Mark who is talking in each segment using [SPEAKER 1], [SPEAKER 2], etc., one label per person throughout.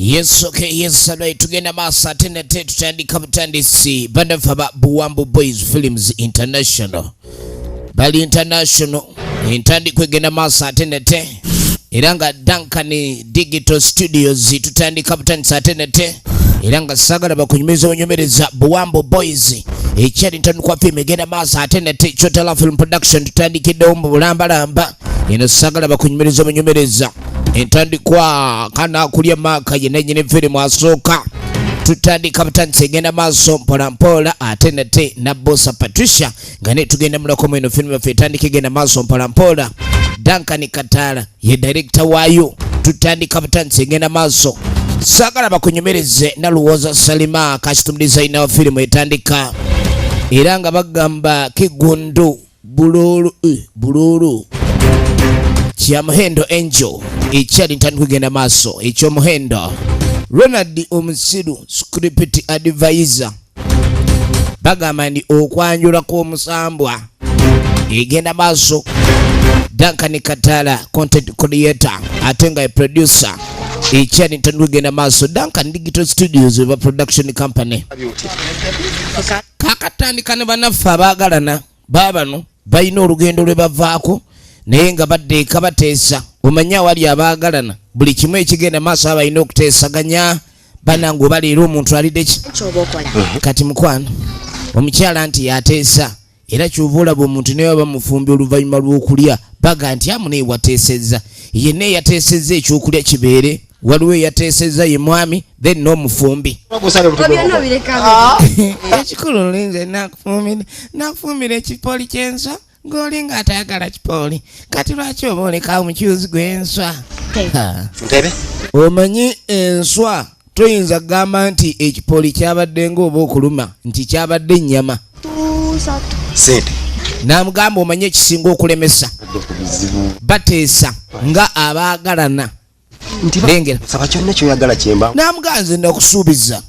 [SPEAKER 1] Yes, okay, yes, alright. Tugenda masa tena tutandika butandisi banafa ba Buwambo Boys Films International. Bali International intandi kwegenda masa tena iranga Duncan Digital Studios tutandika butandisa tena iranga sagala bakunyumereza Buwambo Boys ekyali ntanu kwa film egenda masa tena Chotala Film Production tutandikide ombo bulamba ino sagala bakunyumereza entandi kwa kana kulya maka yenye film asoka tutandika butandisa egenda maso mpola atenete na Bossa Patricia ngane tugenda mulako mwino film ya fetandika egenda maso mpola Duncan Katala ye director wayo tutandika butandisa egenda maso sagala bakunyumereze na Luwoza Salima costume designer wa film etandika iranga bagamba Kigundu bululu Muhendo Angel ekyali ntandi kugenda maso ekyo Muhendo Ronald Omusiru script advisor bagamba ndi okwanjula ko musambwa egenda maso Duncan Katala content creator atenga producer ekyali ntandi kugenda maso Duncan Digital Studios of a production company kakatandikane banafa abagalana babano bayina olugendo lwe bavaako naye nga badde kabateesa omanya wali abagalana buli kimu ekigenda maaso abalina okuteesaganya banangu baleero omuntu alidde kati mukwano omukyala nti yateesa era kyova olaba omuntu naye bamufumbi oluvannyuma lw'okulya baga nti amu naye wateesezza yenna eyateesezza ekyokulya kibeere waliwo eyateesezza ye mwami then n'omufumbi ekikulu linze nakufumbira ekipoli ky'enswa ngolinga atayagala kipoli kati lwaki oba olekawo mukyuzi gw'enswa omanyi enswa toyinza kugamba nti ekipoli kyabadde ng'oba okuluma nti kyabadde ennyama namugamba omanye ekisinga okulemesa bateesa nga abaagalana lengera namuganze nakusuubiza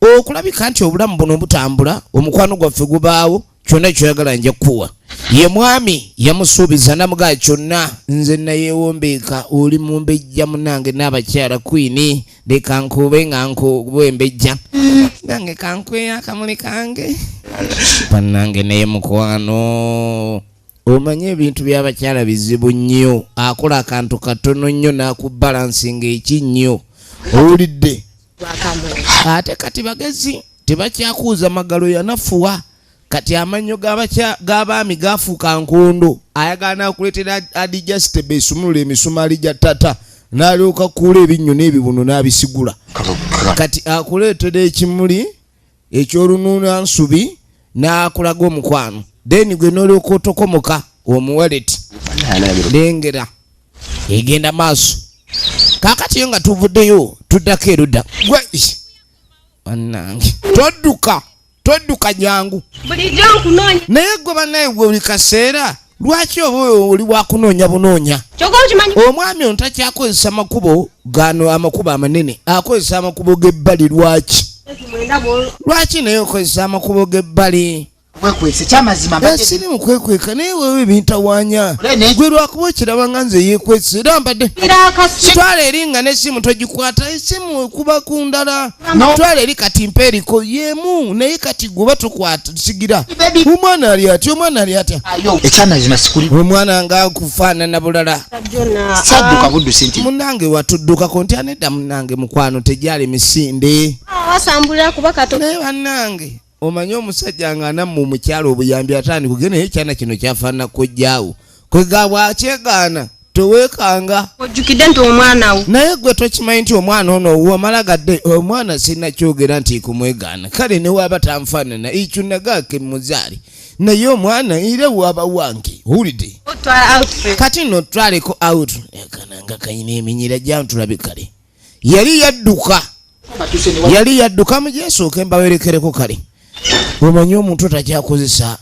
[SPEAKER 1] okulabika nti obulamu buno butambula omukwano gwaffe gubaawo kyonna kyoyagala nja kuwa ye mwami yamusuubiza namugaa kyonna nze nayeewombeeka oli mumbejja munange n'abakyala Queen leka nkube nga nkube embejja nange kankweya akamuli kange bannange naye mukwano omanye ebintu by'abakyala bizibu nnyo akola akantu katono nnyo n'akubalansinga ekinnyo owulidde ate kati bagezi tebakyakuuza magalo yanafuwa kati amanyo g'abaami gafuuka nkondo ayagala nakuleetera adigestable esumulula emisumaali gya tata n'alyoka kuula ebinnyo n'ebibuno n'abisigula kati akuleetera ekimuli ekyolunuuna nsubi n'akulaga omukwano then gwe n'olyoka otokomoka omuwaleti lengera egenda maaso kaakati yo nga tuvuddeyo tuddako erudda gwe wannange todduka jangu naye gwe bannaye gwe buli kaseera lwaki oba oli wakunoonya bunoonya omwami ono takyakozesa makubo gano amakubo amanene akozesa amakubo g'ebbali lwaki naye okozesa amakubo g'ebbali siri mukwekweka naye wewe ebintawaanya gwe lwakuba okiraba nga nze yeekwese era mbadde twala eri nga n'essimu togikwata essimu ekuba ku ndala twala eri kati mpa eriko yeemu naye kati gwe tokwata sigira omwana ali atya omwana nga kufaanana bulala munange watuddukako nti anedda munange mukwano tegyali misinde naye bannange omanyi omusajja nga nammu omukyalo obuyambi atandi kugenda ekyana kino kyafaanana kojjaawo kwegabwa akyegaana toweekanga
[SPEAKER 2] ojjukidde nti omwana wo
[SPEAKER 1] naye gwe tokimanyi nti omwana ono wamalagadde omwana sinna kyogera nti kumwegaana kale ne waaba tanfaanana ekyunagaake muzaali naye omwana era waaba wange owulidde kati nno twaleko out akananga kayina eminyira gyantulabe kale yali yadduka mugyesooke mbawerekereko kale omanyi omuntu takyakozesa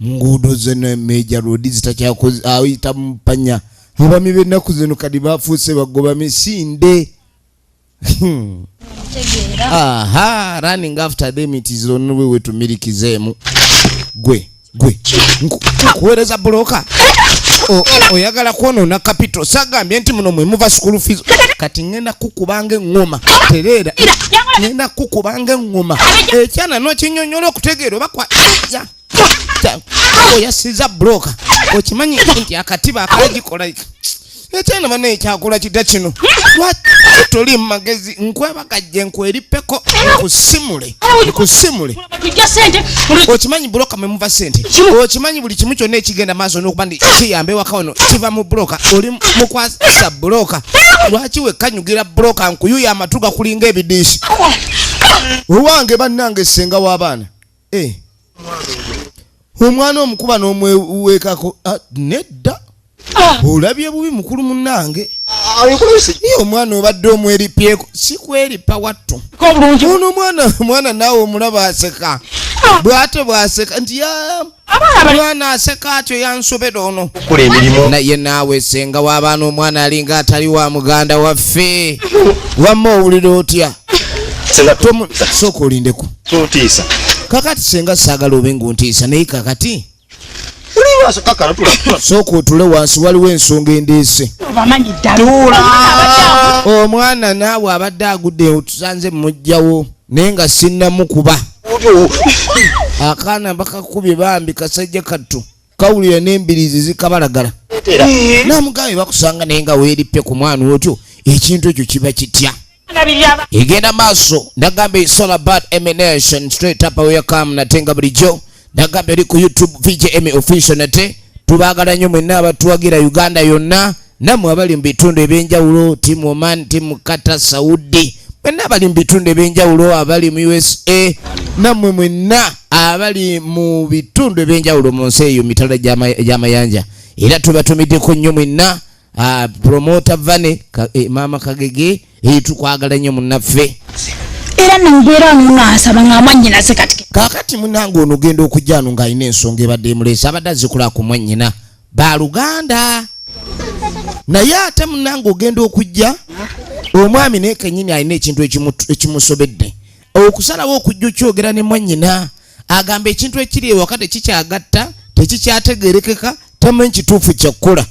[SPEAKER 1] nguudo zeno major road zitakyakozesa ayita mpanya abami b'ennaku zino kadi bafuuse bagoba misinde aha running after them it is on way to miliki zeemu gwe gwe nkuweereza buloka oyagala kwonoona kapito sagambye nti muno mwe muva school fees kati ngenda kukubanga engoma tereera ngenda kukubanga engoma ekyana n'okinyonyola okutegeera oba oyasiza buloka okimanyi nti akatiba akagikola ekyana bane ekyakola kita kino toli mumagezi nkwebagajje nkwerippeko nkusimule okimanyi buloka mwe muva sente okimanyi buli kimu kyonna ekigenda maaso n'okuba nti kiyambe waka wano kiva mu buloka oli mukwasa buloka lwaki wekkanyugira buloka nkuyuya amatu gakulinga ebidiishi owange bannange senga w'abaana omwana omukuba n'omweweekako nedda olabye bubi mukulu munnange omwana obadde omweripyeko sikweripa wattu ono omwana naawe omulaba aseka bwate bwaseka nti mwana aseka atyo yansobera ono naye naawe senga w'abaana omwana alinga atali wa muganda waffe wamma owulira otya sooka olindeku kakati senga saagala obe nguntiisa naye kakati sooka otule wansi waliwo ensonga endeese omwana naawe abadde agudde tusanze mujjawo naye nga sinnamukuba akaana bakakubye bambi kasajja kattu kawulira n'embirizi zikabalagala namugabe bakusanga naye nga weerippe ku mwana otyo ekintu ekyo kiba kitya egenda maaso ndagamba it's all about emination straight up away come natenga bulijjo ndagamba eri ku YouTube VJM official nate tubaagala nnyo mwenna abatuwagira Uganda yonna nammwe abali mu bitundu ebyenjawulo timu Oman timu Qatar Saudi mwenna abali mu bitundu ebyenjawulo abali mu USA nammwe mwenna abali mu bitundu ebyenjawulo mu nsi eyo mitala gy'amayanja era tubatumiddeko nnyo mwenna promoter Vane mama Kagege tukwagala nnyo munnaffe
[SPEAKER 2] era nangwera ngasaba ngamanyina sekati
[SPEAKER 1] kakati munango ono genda okujja ano ng'alina ensonga ebadde emulesa abadde azikola ku mwannyina baluganda naye ate munango ogenda okujja omwami naye kennyini alina ekintu ekimusobedde okusalawo okujja okyogera ne mwannyina agamba ekintu ekiri ewaka tekikyagatta tekikyategerekeka tamanyi kituufu kyakukola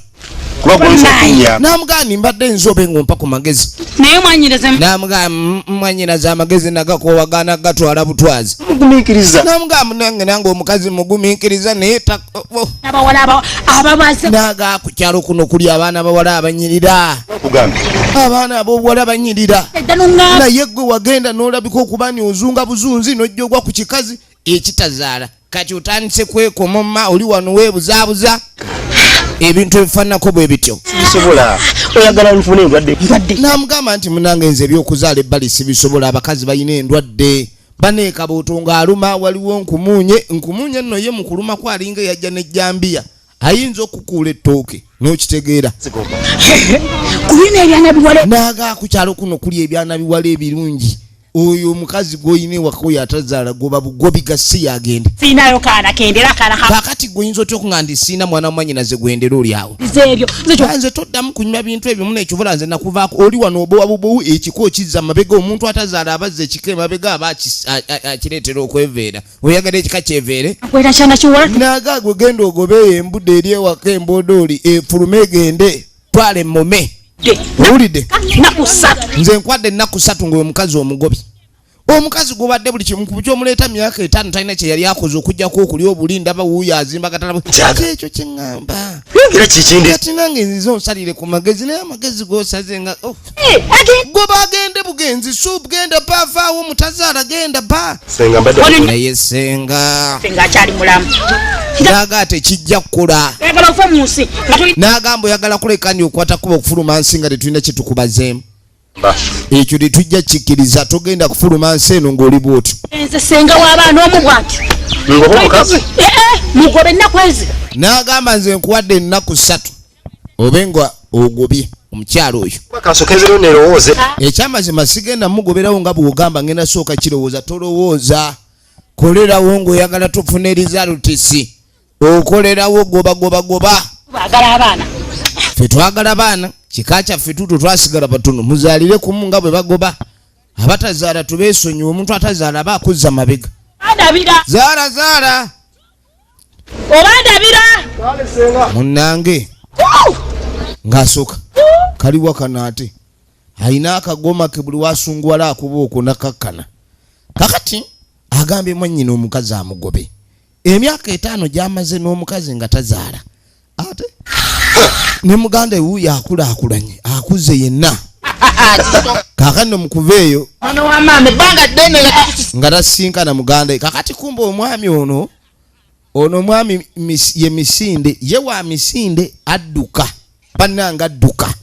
[SPEAKER 1] namugani mbadde nzobe ngompa ku magezi
[SPEAKER 2] naye mwanyiraza
[SPEAKER 1] mwanyiraza amagezi nagakowagana gatwala butwazi namugamba nange omukazi mugumiikiriza naye naga ku kyalo kuno kuli abaana bawala abanyirira abaana ab'obuwala abanyirira naye gwe wagenda n'olabika okuba ni ozunga buzunzi n'ojja ogwa ku kikazi ekitazaala kati otandise kwekomoma oli wano weebuzaabuza ebintu ebifaananako bwe bityo
[SPEAKER 3] bisobola oyagala nfune endwadde
[SPEAKER 1] namugamba nti munange nze ebyokuzaala ebbali sibisobola abakazi balina endwadde baneeka bootonga aluma waliwo nkumuunye nno ye mukuluma kwalinga yajja nejjambiya ayinza okukuula ettooke n'okitegeera
[SPEAKER 2] kulina ebyana biwale
[SPEAKER 1] naaga ku kyalo kuno kuli ebyana biwala ebirungi oyo omukazi gw'olina ewaka oyo atazaala goba bugobi gasi yagende
[SPEAKER 2] siinayo kaana kendera kaana
[SPEAKER 1] kakati gw'oyinza otya okuŋŋamba nti siina mwana mwanyinaze gwendera oli awo nze toddamu kunyuma bintu ebyo muna ekibula nze nakuvaako oli wano obowabubowu ekiko kizza mabega omuntu atazaala abazza ekiko emabega aba akireetera okweveera oyagala ekika kyeveere naaga gwe genda ogobeeyo embudde eri ewaka emboodooli efulume egende twala emmome owulidde nze nkwadde ennaku 3 ng'oyo mukazi omugobi omukazi gubadde buli kimu ku kyomuleeta myaka 5 talina kye yali akoze okugjako okulya obulindi aba wuuyo azimba katala ekyo kyeŋŋamba kati nange nzize onsalire ku magezi naye amagezi g'osaze nga goba agende bugenzi suupu genda pa avaawo mutazaala genda pa naye senga
[SPEAKER 2] akyali mulamu
[SPEAKER 1] naga tekijja kukola n'agamba oyagala kuleka ndi okwata kuba okufuluma nsi nga tetulina kyetukubazeemu ekyo tetujja kikkiriza togenda kufuluma nsi eno ng'oli bwotyo
[SPEAKER 2] nze senga w'abaana omu bwati mugobe ennaku ezi
[SPEAKER 1] n'agamba nze nkuwadde ennaku 3 obe nga ogobye omukyalo oyo ekyamazima sigenda mugoberawo nga bw'ogamba ngenda sooka kirowooza tolowooza kolerawo ng'oyagala tufuna erizalutisi okolerawo goba ffe twagala baana kika kyaffe tuto twasigala batono muzaalire kumu nga bwe bagoba abatazaala tubeesonyiwe omuntu atazaala aba akuzza mabega zaala
[SPEAKER 2] obandabira
[SPEAKER 1] munnange ng'asooka kaliwa kanaate alina akagoma ke buli wasunguwala akuba okwo nakakkana kakati agambye mwannyina omukazi amugobe emyaka 5 gyamaze n'omukazi nga tazaala ate ne muganda wuuyo akulaakulanye akuze yenna kakati nomukuva eyo nga tasinkana muganda kakati kumba omwami ono omwami ye Misinde ye wa Misinde adduka bannanga adduka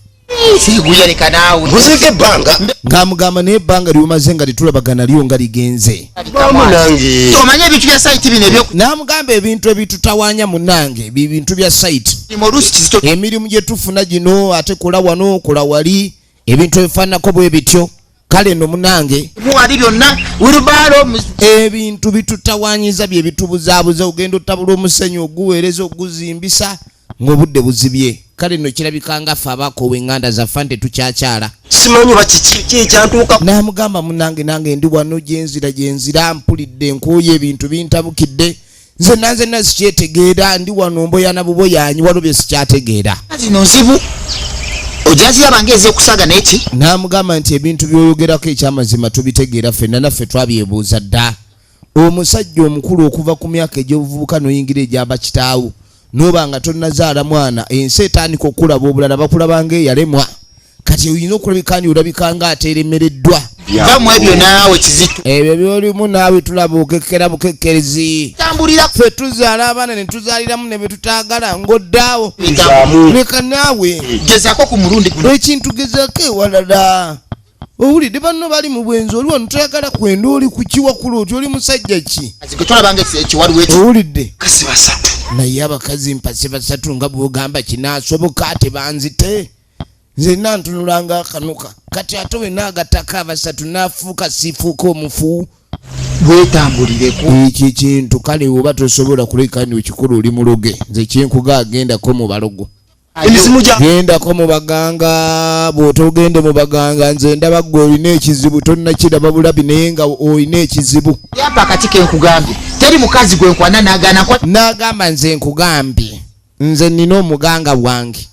[SPEAKER 3] siguyaleka naawe buzike ebbanga
[SPEAKER 1] ng'amugamba naye ebbanga ly'omaze nga litulabagana lyo nga ligenze
[SPEAKER 3] munange omanye ebintu bya sayiti bino ebyo
[SPEAKER 1] n'amugamba ebintu ebitutawaanya munnange bintu bya sayiti emirimu gye tufuna gino ate kola wano kola wali ebintu ebifaananako bwe bityo kale no munnange
[SPEAKER 3] muwali byonna wirubaalo
[SPEAKER 1] ebintu bitutawaanyiza bye bitubuzaabuza ogenda otabula omusenyu oguweereza oguzimbisa ng'obudde buzibye kale no kirabika nga ffe abaakoowa eŋŋanda zaffe nte tukyakyala
[SPEAKER 3] simanyi bakiki ekyantuuka
[SPEAKER 1] n'amugamba munnange nange ndi wano gyenzira mpulidde nkooye ebintu bintabukidde nzenna sikyetegeera ndi wano mboyana buboyanyi waliwo bye sikyategeera
[SPEAKER 3] zino nzibu ojaziraba ng'ezi okusaga n'eki
[SPEAKER 1] n'amugamba nti ebintu by'oyogerako ekyamazima tubitegeera ffenna naffe twabyebuuza dda omusajja omukulu okuva ku myaka egy'obuvubuka n'oyingira egyaba kitaawo noba nga tonnazaala mwana ensi etandika okulaba obulala bakulaba ng'eyalemwa kati oyina okulabika ndi olabika nga ateeremereddwa
[SPEAKER 3] vamu ebyo naawe kizito
[SPEAKER 1] ebyo byolimu naawe tulaba okekkera bukekkerezi
[SPEAKER 3] tambulira
[SPEAKER 1] ffe tuzaala abaana ne tuzaaliramu ne be tutaagala ng'oddaawo leka naawe
[SPEAKER 3] gezaako ku mulundi guno
[SPEAKER 1] ekintu gezaako ewalala owulidde banno bali mu bwenzi oli wano toyagala kwenda oli ku kiwakulu oti oli musajja ki
[SPEAKER 3] tolaba ngaekiwaliwo eki
[SPEAKER 1] owulidde
[SPEAKER 3] kasi basatu
[SPEAKER 1] naye abakazi mpase basatu nga bwogamba kinaasoboka ate banzite nze nantunulanga akanuka kati ate we naagatako abasatu naafuuka siifuuka omufu
[SPEAKER 3] bwetambulireko
[SPEAKER 1] ekyo kintu kale oba tosobola kuleka ndi ekikulu oli muloge nze kyenkuga agendako mu balogo gendako mu baganga bw'otogende mu baganga nze ndaba gwe olina ekizibu tonnakiraba bulabi naye nga olina ekizibu
[SPEAKER 3] yapa akati kenkugambye teri mukazi gwe nkwana
[SPEAKER 1] n'agamba nze nkugambye nze nina omuganga bwange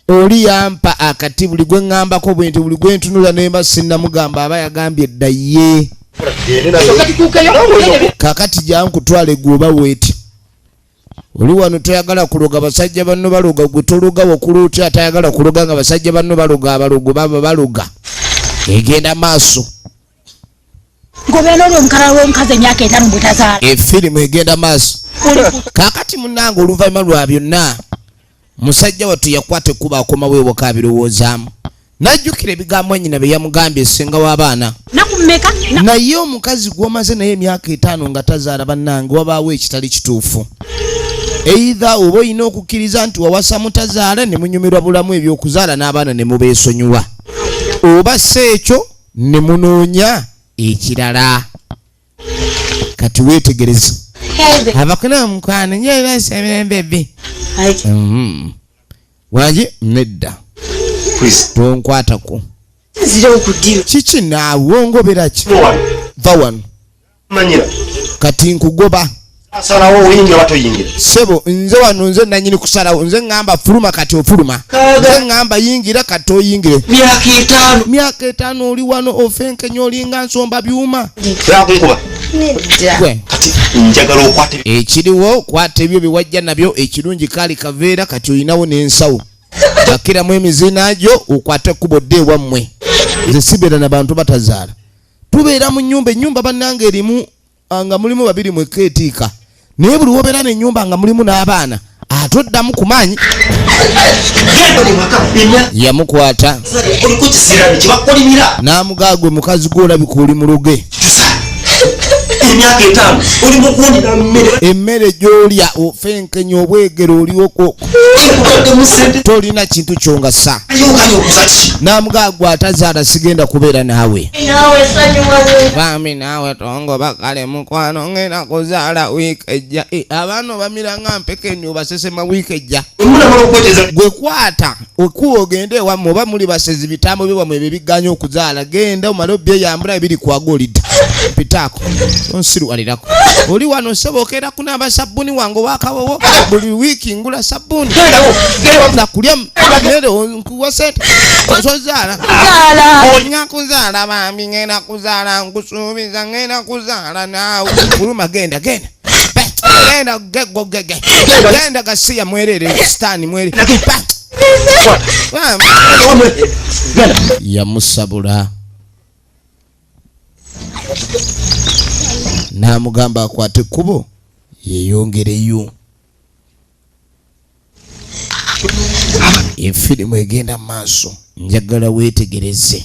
[SPEAKER 1] oli yampa akati buli gwe ŋŋambako bwe nti buli gwe ntunula nemba sinnamugamba aba yagambye dda ye kakati jankutwala eggwe weeti oli wano toyagala kuloga basajja banno baloga gwe tologa wakuluuti atayagala kuloga nga basajja banno baloga abalogo baba baloga egenda maaso
[SPEAKER 2] ngobeera oli omukala w'omukazi emyaka 5 bwetazaala
[SPEAKER 1] efirimu egenda maaso kakati munnange oluvannyuma lwa byonna musajja wattu yakwata ekkuba akomawo ewaka abirowoozaamu najjukira ebigambo nnyina bye yamugambye essenga w'abaana naye omukazi gw'omaze naye emyaka 5 nga tazaala bannange wabaawo ekitali kituufu eitha oba olina okukkiriza nti wawasa mutazaala ne munyumirwa bulamu ebyokuzaala n'abaana ne mubeesonyiwa oba si ekyo ne munoonya ekirala kati weetegereza abakuna mukwana nyebasemirembebbi wanje nedda tonkwatako kiki naawe wongobera ki va wano kati nkugoba
[SPEAKER 3] asalawo oyingira batoyingira
[SPEAKER 1] sebo nze wano nze nanyini kusalawo nze ngamba fuluma kati ofuluma nze ngamba yingira kati oyingire myaka 5 oli wano ofenkenya olinga nsomba byuma
[SPEAKER 3] njagala okwate
[SPEAKER 1] ekiriwo kwata ebyo biwajja nabyo ekirungi kali kaveera kati oyinawo n'ensawo akiramu emizinaajo okwate ekkubo dde ewammwe nze sibeera n'abantu batazaala tubeera mu ennyumba bannange erimu nga mulimu 2 mwekka etiika naye buli wobeera n'ennyumba nga mulimu n'abaana ate oddamu ku maanyi yamukwata n'amugaagwe mukazi gw'olabika oli muloge emmere gy'olya ofenkenya obwegero oliwoko tolina kintu kyongasa namugagwa atazaala sigenda kubeera naawe bami naawe tongo bakale mukwano ngenda kuzaala wiiki ejja abaana bamira nga mpekeni obasesema wiiki ejja gwe kwata okuwa ogende ewammwe oba muli basezi bitambo byewamwe ebyo biganya okuzaala genda omale obyeyambula ebiri kwagolidda pitaako onsirwalirako oli wano sobookera kunaaba sabbuuni wange owakawowo buli wiiki ngula sabbuuni nakulya mere nkuwa sente osozaala ngenda kuzaala bambi ngenda kuzaala nkusuubiza ngenda kuzaala naawe kuluma genda genda gasiya mwerere sitaani mwerere yamusabula namugamba akwate ekkubo yeyongereyo efirimu egenda maaso njagala weetegereze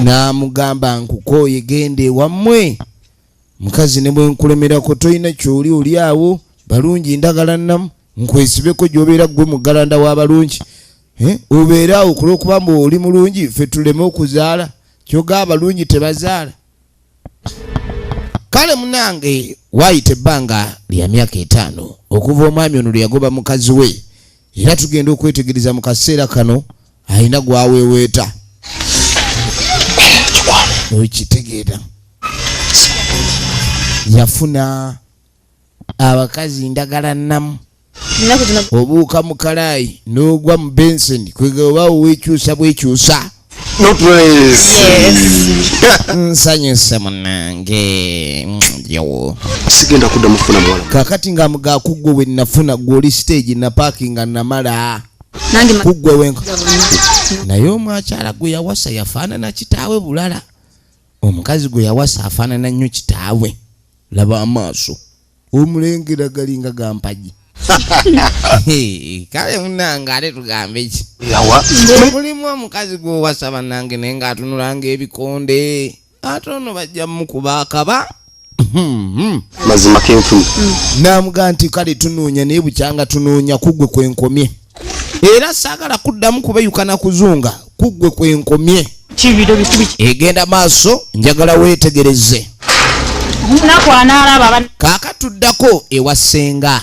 [SPEAKER 1] namugamba nkukooye genda ewammwe mukazi ne bwe nkulemerako tolina kyoli oli awo balungi ndagala nnamu nkwesibeko gy'obeera gwe mugalanda w'abalungi obeera awo kulw'okuba mbu oli mulungi ffe tuleme okuzaala kyoga abalungi tebazaala kale munange waayita ebbanga lya myaka 5 okuva omwami ono lwe yagoba mukazi we era tugenda okwetegereza mu kaseera kano alina gwaweeweeta okitegeera yafuna abakazi ndagala nnamu obuuka mu kalaayi n'ogwa mu benseni kwega obaawo weekyusa bwekyusa nsanyuse munange
[SPEAKER 3] sigenda kudda mufuna muwala
[SPEAKER 1] kakati nga muga kuggwe we nafuna gwoli stage na parking namala kuggwe wenko naye omwakyala gwe yawasa yafaanana kitaawe bulala omukazi gwe yawasa afaanana nnyo kitaawe laba amaaso omulengera galinga gampaji kale munange ate tugambe ki mulimu omukazi gw'owasa bannange naye ng'atunulanga ebikonde ate ono bajja mukuba akaba
[SPEAKER 3] mazima kenfuna
[SPEAKER 1] namuga nti kale tunoonya naye bukyanga tunoonya kuggwe kwenkomye era saagala kuddamu kubeyukana kuzunga kuggwe kwenkomye egenda maaso njagala weetegereze kaakatuddako ewa senga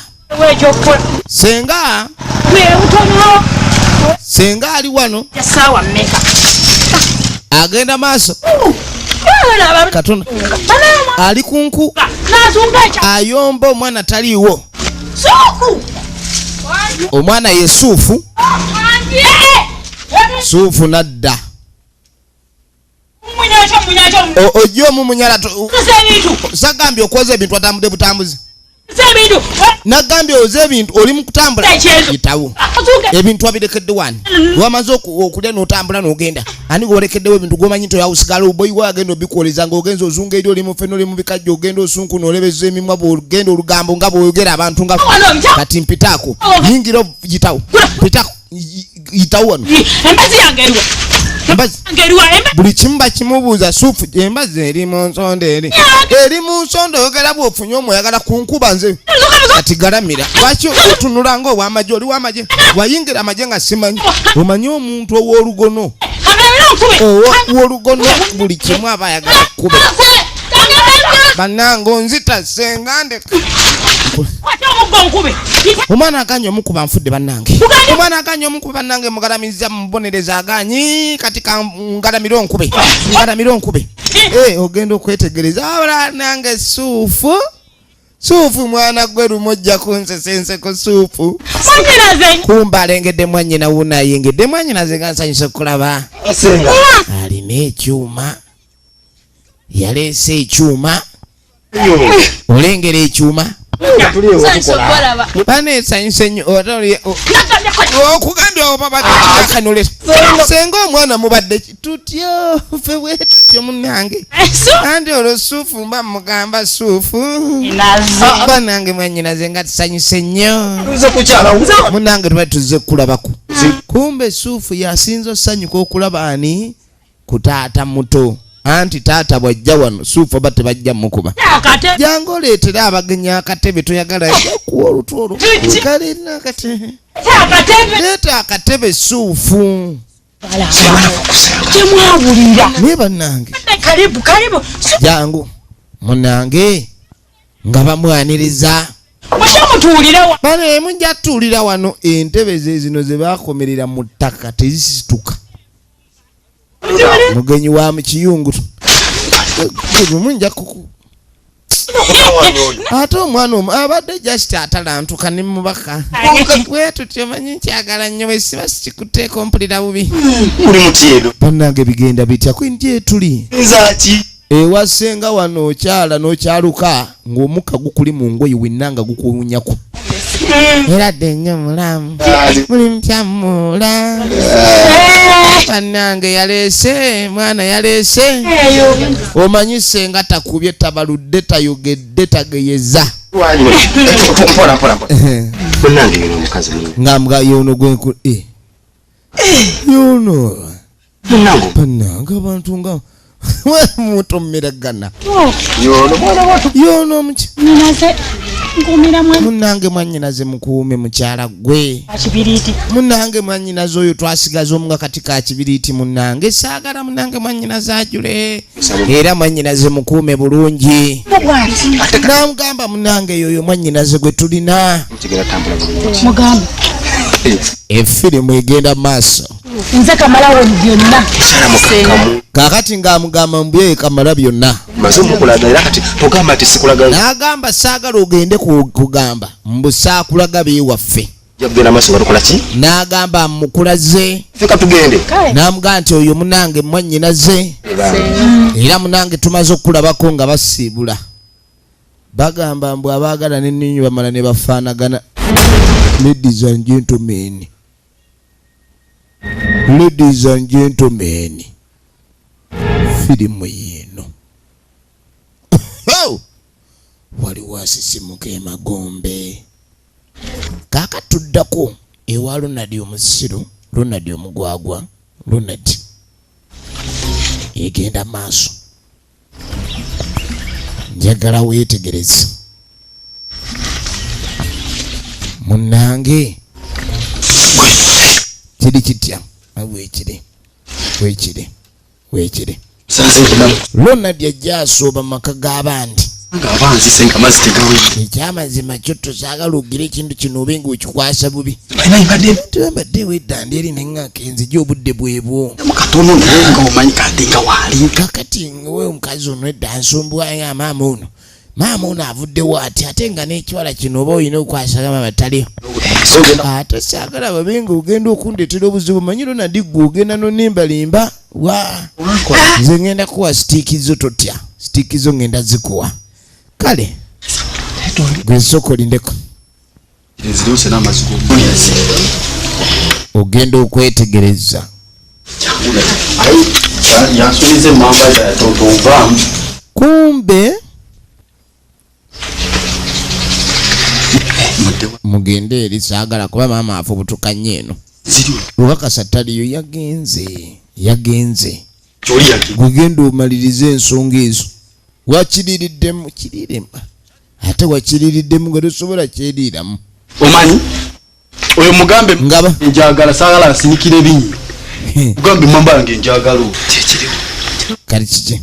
[SPEAKER 1] senga ali wano agenda maaso katona ali kunku ayomba omwana taliiwo omwana ye suufu nadda ojja omumunyala sagambye okwoza ebintu atambudde butambuzi nagambye oze ebintu oli mukutambula yitawo ebintu abirekedde wani wamaze okulya n'otambula n'ogenda ani gwolekeddewo ebintu gwomanyi nti oyawusigala oboyi wagenda obikoleza ng'ogenza ozunga eri oli mufeno oli mubikajja ogenda osunku n'olebeza emimwa bw'ogenda olugambo nga bw'oyogera abantu nga kati mpitaako yingira yitawo mpitaako yitawo wano buli kimu bakimubuuza suufu embazi eri mu nsonda eri mu nsonda oyogera bw'ofunye omweyagala ku nkuba nze kati galamira lwaki otunula nga ow'amagye oli w'amagye wayingira amagye nga simanyi omanyi omuntu ow'olugono ow'olugono buli kimu aba ayagala kkube bannange onzita senga ndeka omwana aganye omukuba nfudde bannange omwana aganye omukuba bannange mugalamizza mubonereza aganyi kati ngalamire onkube ogenda okwetegereza abala nange suufu mwana gwe lumojja kunsesenseko suufu kumba alengedde mwanyina wuuna ayengedde mwanyina ze nga nsanyusa okulaba alina ekyuma yaleese ekyuma olengera ekyuma banesanyusa ennyo okugambya obabakanule senga omwana mubadde tutyo ffe bwe tutyo munange andi olwo suufu mba mugamba suufu banange mwanyinaze nga tusanyuse nnyo munange tuba tuzze kulabako kumbe suufu yasinza osanyuka okulaba ani ku taata muto anti taata bwajja wano suufu bate bajja mukuba jangu oleetera abagenyi akatebe toyagala kuwa olutwolo kalina akatebe leeta akatebe suufu
[SPEAKER 2] temwabulira
[SPEAKER 1] naye bannange
[SPEAKER 2] karibu
[SPEAKER 1] jangu munange nga bamwaniriza
[SPEAKER 2] mushamutuulira
[SPEAKER 1] bane mujja tuulira wano entebe zezino ze bakomerera mu ttaka tezisituka mugenyi wa mukiyungu munja kuku ate omwana omu abadde just atalantuka ne mubaka bwetu tyomanyi nkyagala nnyo bwesiba sikikuteeka ompulira bubi
[SPEAKER 3] Muri mutyedo.
[SPEAKER 1] bannange bigenda bitya kwinje tuli
[SPEAKER 3] Nzaki.
[SPEAKER 1] ewasenga wano okyala n'okyaluka ng'omukka gukuli mu ngoyi winnanga gukuwunyako era dde nnyo mulamu muli mutyammula bannange yaleese mwana yaleese omanyi senga takubye tabaludde tayogedde tageyeza
[SPEAKER 3] Mpora. Munange yono mukazi ni.
[SPEAKER 1] ngambwa yono gwenku yono
[SPEAKER 3] Munango.
[SPEAKER 1] bannange abantu nga mutomeragana
[SPEAKER 3] Yono mwana watu.
[SPEAKER 1] yono muki
[SPEAKER 2] ninaze nkumira mwe
[SPEAKER 1] munange mwanyinaze mukuume mukyala gwe
[SPEAKER 2] kibiriti
[SPEAKER 1] munange mwanyinaze oyo twasigaza omuga kati ka kibiriiti munange saagala munange mwanyinaze ajule era mwanyinaze mukuume bulungi namugamba munange yoyo mwanyinaze gwe tulina
[SPEAKER 3] Mtigera tambula bulungi.
[SPEAKER 2] mugambe
[SPEAKER 1] efirimu egenda maaso
[SPEAKER 2] nze kamalawo byonna
[SPEAKER 3] Kamu.
[SPEAKER 1] kakati ngaamugamba mbye kamala byonna
[SPEAKER 3] Maze mukulaga era kati tugamba ati sikulaga.
[SPEAKER 1] n'agamba saagala ogende kugamba mbu saakulaga beewaffe
[SPEAKER 3] Yagenda maso balukola ki?
[SPEAKER 1] n'agamba mukulaze
[SPEAKER 3] Fika tugende.
[SPEAKER 1] n'amugamba nti oyo munange mwannyinaze era munange tumaze okulabako nga basiibula bagamba mbu abaagala n'enninyi bamala ne bafaanagana. Ladies and gentlemen, firimu yeno waliwo asisimuka emagombe kakatuddako ewa Ronald omusiru Ronald omugwagwa Ronald egenda maaso njagala weetegereze munnange kiri kitya weekire Ronald ajja asooba maka g'abandi
[SPEAKER 3] Ng'abanzi senga mazzi tegawedde.
[SPEAKER 1] ekyamazima kyo tosaagala ogire ekintu kino obe ng'okikwasa bubi
[SPEAKER 3] Bayina
[SPEAKER 1] tebadde wedda ndi eri neŋŋaka enzija obudde bwebwo
[SPEAKER 3] mukatono naye ng'omanyi kadde nga waali.
[SPEAKER 1] kakati we omukazi ono edda nsumbuwanga maama ono avuddewo ate nga n'ekiwala kino oba olina okwasagama bataliyo ate saagala babe nga ogenda okundeetera obuzibu manyi Ronald gwe ogenda nonimbalimba wa nze ngenda kuwa sitiikizo totya sitiikizo ngenda zikuwa kale gwe nsooka olindeko
[SPEAKER 3] Ezirose n'amazzi
[SPEAKER 1] ogenda okwetegereza
[SPEAKER 3] yansuubiza emmamba tovaamu.
[SPEAKER 1] kumbe mugende eri saagala kuba maama afubutukanye eno lukakasa taliyo yagenze gwegenda omaliriza ensonga ezo wakiririddemu ate wakiririddemu nga tosobola kyeriiramu
[SPEAKER 3] Omanyi oyo mugambe
[SPEAKER 1] ngaba
[SPEAKER 3] njagala saagala asinikira ebinyo. Mugambe emmamba yange njagala kyekiriwo.
[SPEAKER 1] kali kiki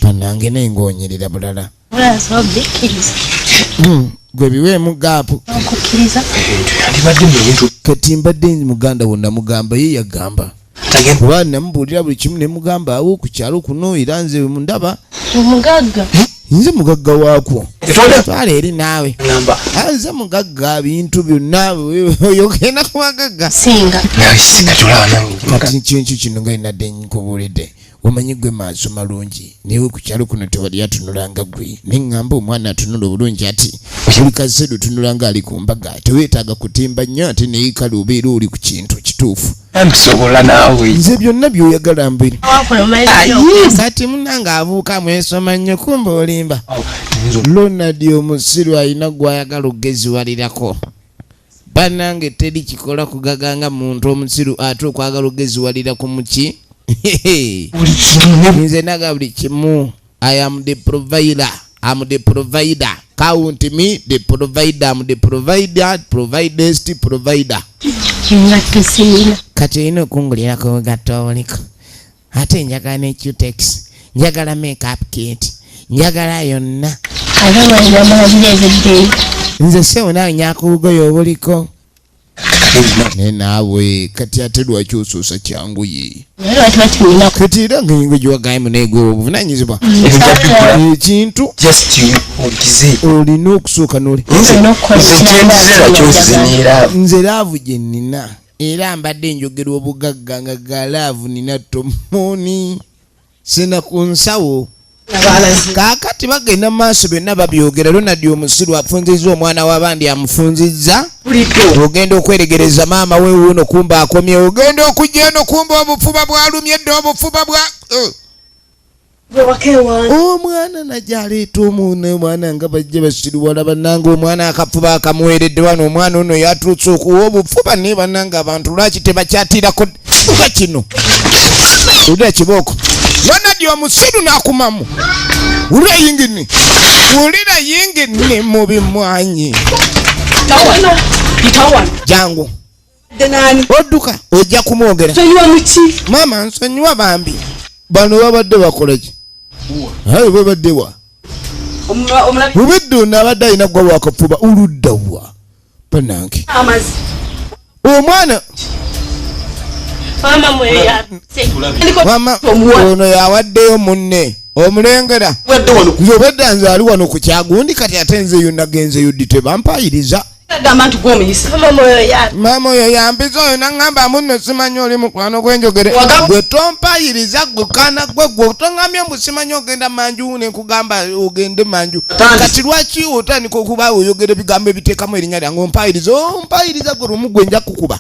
[SPEAKER 1] panange naye ng'onyerera bulala gwe biweemu gaapu
[SPEAKER 2] okukkiriza
[SPEAKER 3] Yandibadde mu bintu.
[SPEAKER 1] kati mbadde muganda wonna mugamba ye yagamba kuba namubuulira buli kimu ne mugamba awo ku kyalo kuno era nze mundaba
[SPEAKER 2] omugagga
[SPEAKER 1] nze mugagga waakwo
[SPEAKER 3] Etonda.
[SPEAKER 1] twala eri naawe
[SPEAKER 3] Ngamba.
[SPEAKER 1] nze mugagga bintu byonna oyogenda ku bagagga
[SPEAKER 2] singa
[SPEAKER 3] Sikatulaba nange.
[SPEAKER 1] kati kintu kino nga inadde nkubuulidde omanyi gwe maaso malungi newe ku kyalo kuno tewali atunulanga gwe neŋŋamba omwana atunula obulungi ati buli kaseera otunulanga ali ku mbaga teweetaaga kutimba nnyo ate naye kale obeera oli ku kintu kituufu
[SPEAKER 3] Nsobola naawe.
[SPEAKER 1] nze byonna byoyagala mbiri
[SPEAKER 2] wakola omaliriza
[SPEAKER 1] kati munange abuuka mwesoma nnyo kumba olimba Ronald omusiru alina gwayagala ogeziwalirako bannange teri kikola kugaganga muntu omusiru ate okwagala ogeziwalira ku muki nze naga buli kimu. I am the provider. I'm the provider. Count me the provider. I'm the provider. Providest provider. Kati ino kungulira ko gatoliko. Ate njagala ne Cutex. Njagala makeup kit. Njagala yonna. Nze sewo nawe nyakugoyo obuliko. Naawe kati ate lwaki osoosa kyangu ye. Kati era nga yingo giwagaye muneegwe obuvunanyizibwa ekintu olina okusooka nole. Nze laavu gye nnina era mbadde njogera obugagga nga ga laavu nina tomoni sina ku nsawo. Kaakati bagenda maaso byonna babyogera. Ronald omusiru afunzizza omwana w'abandi amufunzizza. Ogenda okweregereza maama we wuuno kumba akomye. Ogenda okujja eno kumba obufuba bwalumye dde obufuba bwa omwana najja aleeta omwana nga bajja basiru wala bannanga omwana akafuba akamuweeredde wano omwana ono yatuutse okuwa obufuba naye bannanga abantu lwaki tebakyatirako nga kino ulira kibooko. Ronald omusiru n'akumamu ulira yingini mu bimwanyi jangu odduka ojja kumwogera. Maama nsonyiwa bambi bano babadde bakola ki? Hayi babadde wa bubedde n'abadde alina gwa wakafuba oludda wa banange omwana mama ono yawaddeyo munne omulengera nze obadde nze ali wano ku kyagundi kati ate nzeyo nagenzeyo ddi tebampayiriza. Mama oyo yampiza oyo naŋŋamba munno simanyi oli mukwano gwenjogere gwe tompayiriza gwekana gwe toŋŋambye mbu simanyi ogenda manju nekugamba ogende manju kati lwaki otandika okuba oyogera ebigambo ebiteekamu erinnya lyange ompayiriza gwe lumu gwe nja kukuba.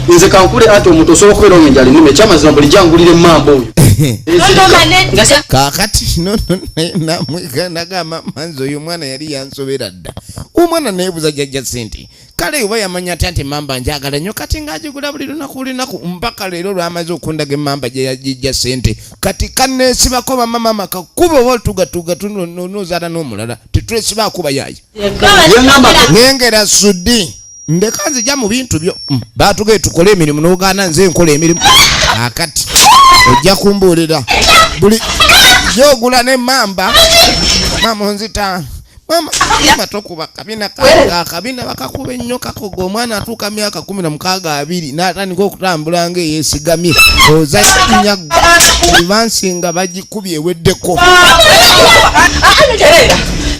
[SPEAKER 3] Nze kankule ate omuntu osobola okubeera nga njali nime ekyamazima buli jangulire mamba oyo.
[SPEAKER 1] Kaakati nagamba manzi oyo omwana yali yansobera dda. Omwana neebuuza jjajja sente kale oba yamanya ate nti mamba njagala nnyo kati ng'agigula buli lunaku mpaka leero lwamaze okundaga emmamba gye yagijja sente kati kanneesibako bamama kakuba oba otugatuga tunozaala n'omulala tetwesiba akuba yaayi ngengera suddi ndeka nzija mu bintu byo baatugaye tukole emirimu n'ogaana nze nkola emirimu. Akati ojja kumbuulira buli gyogula n'emmamba mama onzita mama tokuba kabina akabina bakakuba ennyo kakoga omwana atuuka myaka 16 n'atandika okutambula ng'eyeesigamye ozanya ivansi nga bagikubye eweddeko.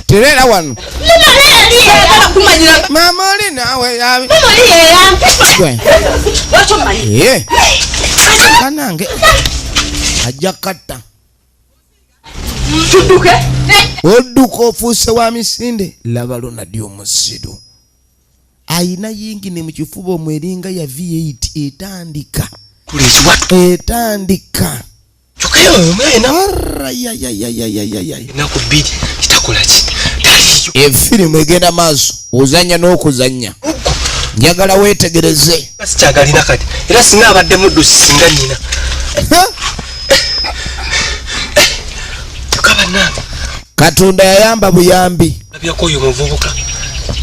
[SPEAKER 1] Terera wano mama oli naawe yabi kanange ajja katta odduka ofuuse wa misinde. Laba Ronald omusiru ayina yingine mu kifuba omweringa ya V8 etandika efirimu egenda maaso ozanya n'okuzanya njagala weetegereze
[SPEAKER 3] sikyagalina kati era singa abadde muddu singa nnina tukabanange
[SPEAKER 1] Katonda yayamba buyambi
[SPEAKER 3] abyako oyo muvubuka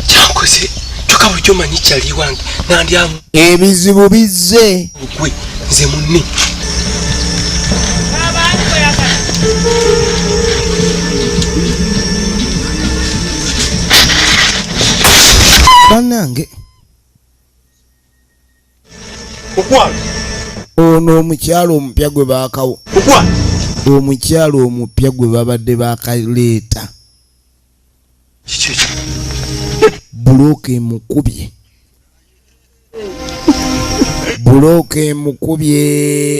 [SPEAKER 3] kyankoze kyokka bulijjo manyi kyali wange nandyamu
[SPEAKER 1] ebizibu bizze
[SPEAKER 3] gwe nze munne
[SPEAKER 1] bannange
[SPEAKER 3] okwala
[SPEAKER 1] ono omukyalo omupya gwe baakawo omukyalo omupya gwe babadde bakaleeta bulooka emukubye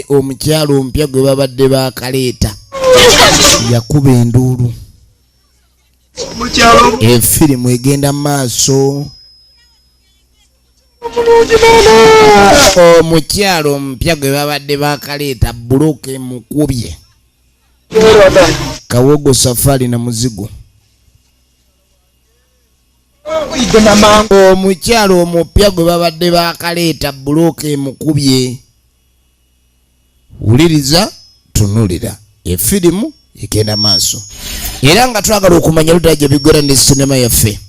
[SPEAKER 1] omukyalo omupya gwe babadde bakaleeta yakuba enduulu efirimu egenda maaso. Omukyalo omupya gwe babadde bakaleeta bulooka emukubye Kawogo Safari na muzigo. Omukyalo omupya gwe babadde bakaleeta bulooka emukubye wuliriza tunulira efirimu egenda maaso era nga twagala okumanya ludda gye bigora ne sinema yaffe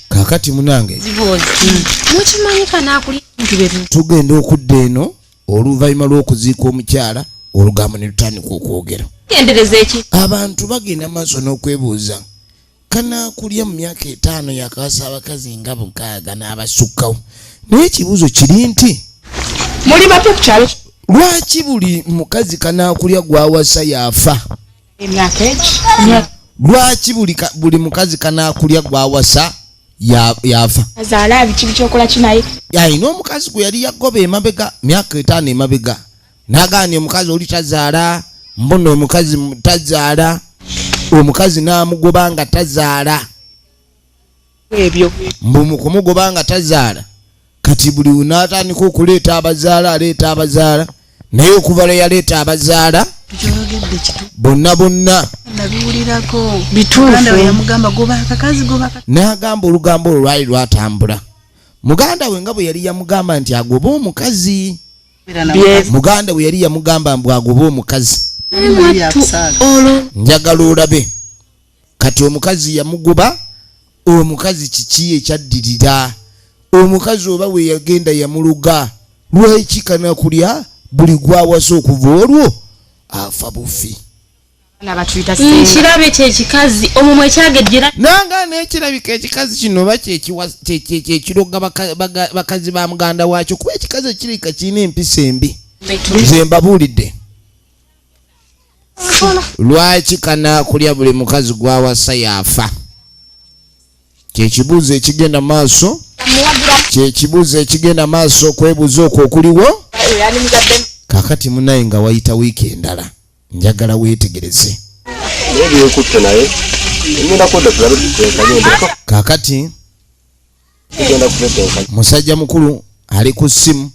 [SPEAKER 1] kakati munange tugenda okudda eno oluvannyuma lw'okuziika omukyala olugambo ne lutandika okwogera abantu bagenda maaso n'okwebuuza kanaakulya mu myaka 5 yakawasa abakazi nga 6 n'abasukkawo naye ekibuuzo kiri nti
[SPEAKER 2] muli bato kukyalo
[SPEAKER 1] lwaki buli mukazi kanaakulya gwawasa yafa lwaki buli mukazi kanaakulya gwawasa yafa
[SPEAKER 2] azaala biki bikyokola kinaye
[SPEAKER 1] alina omukazi gwe yali yagoba emabega myaka 5 emabega n'agaana omukazi oli tazaala mbona omukazi tazaala omukazi n'amugoba nga tazaala
[SPEAKER 2] ebyo
[SPEAKER 1] mbumukumugoba nga tazaala kati buli n'atandika okuleeta abazaala naye okuva lwe yaleeta abazaala bonna
[SPEAKER 4] nabiwulirako
[SPEAKER 2] bituufu
[SPEAKER 4] yamugamba goba akakazi
[SPEAKER 1] n'agamba olugambo olwo lwali lwatambula muganda we nga bwe yali yamugamba nti agoba omukazi muganda we yali yamugamba mbu agoba omukazi njagala olabe kati omukazi yamugoba omukazi kiki ekyaddirira omukazi oba we yagenda yamuluga lwaki kanaakulya buli gwawasa okuva olwo afa bufi
[SPEAKER 2] nkirabe kyekikazi omumwe ekyagejjera
[SPEAKER 1] nanga n'ekirabika ekikazi kino oba kyekiroga bakazi ba muganda waakyo kuba ekikazi ekirika kirina empisa embi nze mbabuulidde lwaki kanaakulya buli mukazi gwawasa yafa kyekibuuzo ekigenda maaso okwebuuza okwo okuliwo kakati munaye nga wayita wiiki endala njagala weetegereze kakati musajja mukulu ali ku ssimu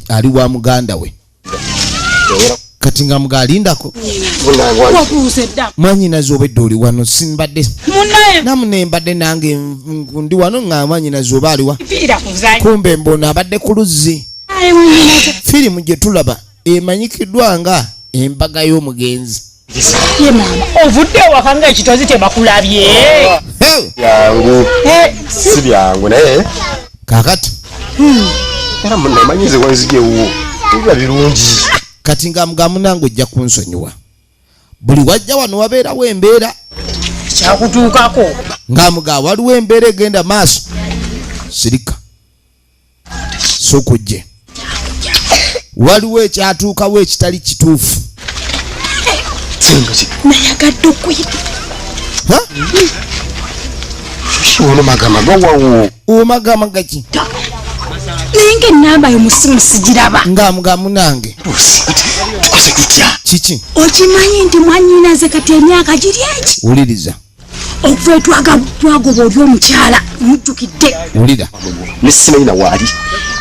[SPEAKER 1] ali wa muganda we kati nga mugalindako mwanyinaze obedde oli wano simbadde namune mbadde nange ndi wano nga mwanyinaze oba aliwa kumbe mbona abadde ku luzzi firimu gye tulaba emanyikiddwa nga embaga y'omugenzi
[SPEAKER 2] ye mama ovudde waka nga ekitozi tebakulabye
[SPEAKER 3] yangu si byangu naye
[SPEAKER 1] kakati
[SPEAKER 3] era munamanyize wanzigewo biba birungi
[SPEAKER 1] kati nga mugamu nange ojja kunsonyiwa buli wajja wano wabeerawo embeera
[SPEAKER 2] kyakutuukako
[SPEAKER 1] nga muga waliwo embeera egenda maaso sirika sokujje waliwo ekyatuukawo ekitali kituufu
[SPEAKER 2] nayagadde okuyita
[SPEAKER 3] ono magama gawawo
[SPEAKER 1] omagama gaki
[SPEAKER 2] naye nga enamba yo musimu sigiraba
[SPEAKER 1] nga mugamu nange
[SPEAKER 3] tukose tutya
[SPEAKER 1] kiki
[SPEAKER 2] okimanyi nti mwanyinaze kati emyaka giri eki
[SPEAKER 1] wuliriza
[SPEAKER 2] okuva twagoba oli omukyala mujjukidde
[SPEAKER 1] wulira
[SPEAKER 3] nesimanyi nawaali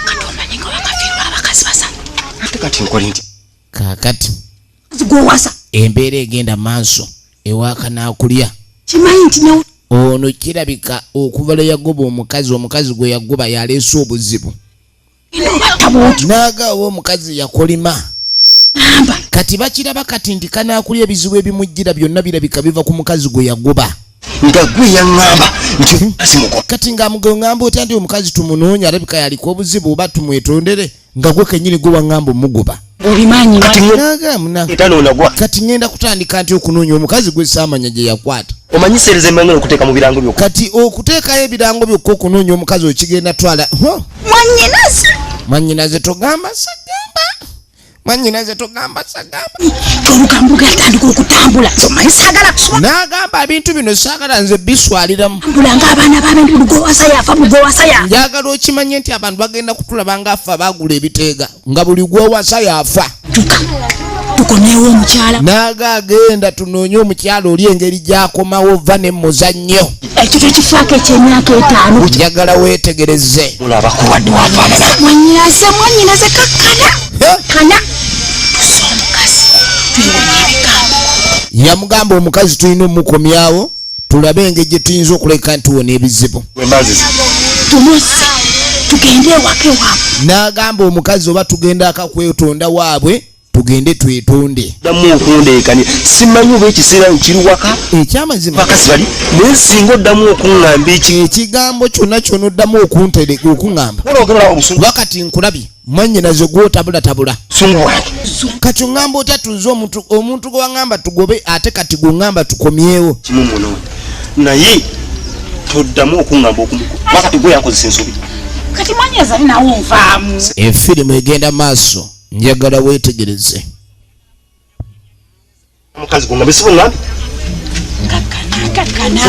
[SPEAKER 2] kati omanyi nga wakafiirwa abakazi basanu
[SPEAKER 3] ate kati nkole nti
[SPEAKER 1] kakati
[SPEAKER 2] gwowasa
[SPEAKER 1] embeera egenda maaso ewakanaakulya
[SPEAKER 2] kimanyi nti ne
[SPEAKER 1] ono kirabika okuva lwe yagoba omukazi gwe yagoba yaleese obuzibu n'agaawo omukazi yakolima kati bakiraba kati nti kanaakulya ebizibu ebimujjira byonna birabika biva ku mukazi gwe yagoba
[SPEAKER 3] nga gwe yaŋŋamba nti asimuko
[SPEAKER 1] kati nga mugamba otya nti omukazi tumunoonya alabika yaliko obuzibu oba tumwetondere nga gwe kenyini gwe waŋŋamba omugoba
[SPEAKER 2] obimanyi
[SPEAKER 3] etanonagwa
[SPEAKER 1] kati ngenda kutandika nti okunoonya omukazi gwe saamanya gye yakwata
[SPEAKER 3] omanyi seereza emangalo okuteeka mu birango byokka
[SPEAKER 1] kati okuteekayo ebirango byokka okunoonya omukazi okigenda twala mwanyinaze togamba sagamba
[SPEAKER 2] olugambo gatandika okutambula omanyi saagala kusoma
[SPEAKER 1] n'agamba ebintu bino saagala nze biswaliramu
[SPEAKER 2] tambula ng'abaana b'abantu lugowasa yafa
[SPEAKER 1] njagala okimanye nti abantu bagenda kutulaba ngaffe abaagula ebiteega nga buli gwowasa yafa
[SPEAKER 2] tukomewo omukyala
[SPEAKER 1] n'agagenda tunoonye omukyala oli engeri gy'akomawo va ne muzannyo
[SPEAKER 2] ekyo tekifaako eky'emyaka 5
[SPEAKER 1] njagala weetegereze
[SPEAKER 3] olabakuwadde wafaanana
[SPEAKER 2] mwanyinaze kakkana omukazi
[SPEAKER 1] yamugamba omukazi tulina omukomyawo tulabe engeri gye tuyinza okuleka nti wona ebizibu
[SPEAKER 2] tumuse tugende tugende wake waabwe.
[SPEAKER 1] N'agamba omukazi oba tugenda akakwetonda waabwe tugende twetonde.
[SPEAKER 3] Damu okundekani simanyi oba ekiseera nkiri waka
[SPEAKER 1] Ekyamazima
[SPEAKER 3] bakasi bali naye singa oddamu okuŋŋamba
[SPEAKER 1] ekigambo kyonna ky'onoddamu okuntereka okuŋŋamba wakati nkulabye mwannyinaze gw'otabulatabula
[SPEAKER 3] sungu wange
[SPEAKER 1] kati oŋŋamba otya tuze omuntu gwe waŋŋamba tugobe ate kati gweŋŋamba tukomyewo
[SPEAKER 3] kimu muno naye toddamu okuŋŋamba wakati gwe yankozesa ensobi
[SPEAKER 2] Kati mwannyinaze ali nawo nvaamu.
[SPEAKER 1] Efirimu egenda maaso njagala weetegereze.
[SPEAKER 3] omukazi gwe ngambesibo ŋŋambi
[SPEAKER 2] Kakana.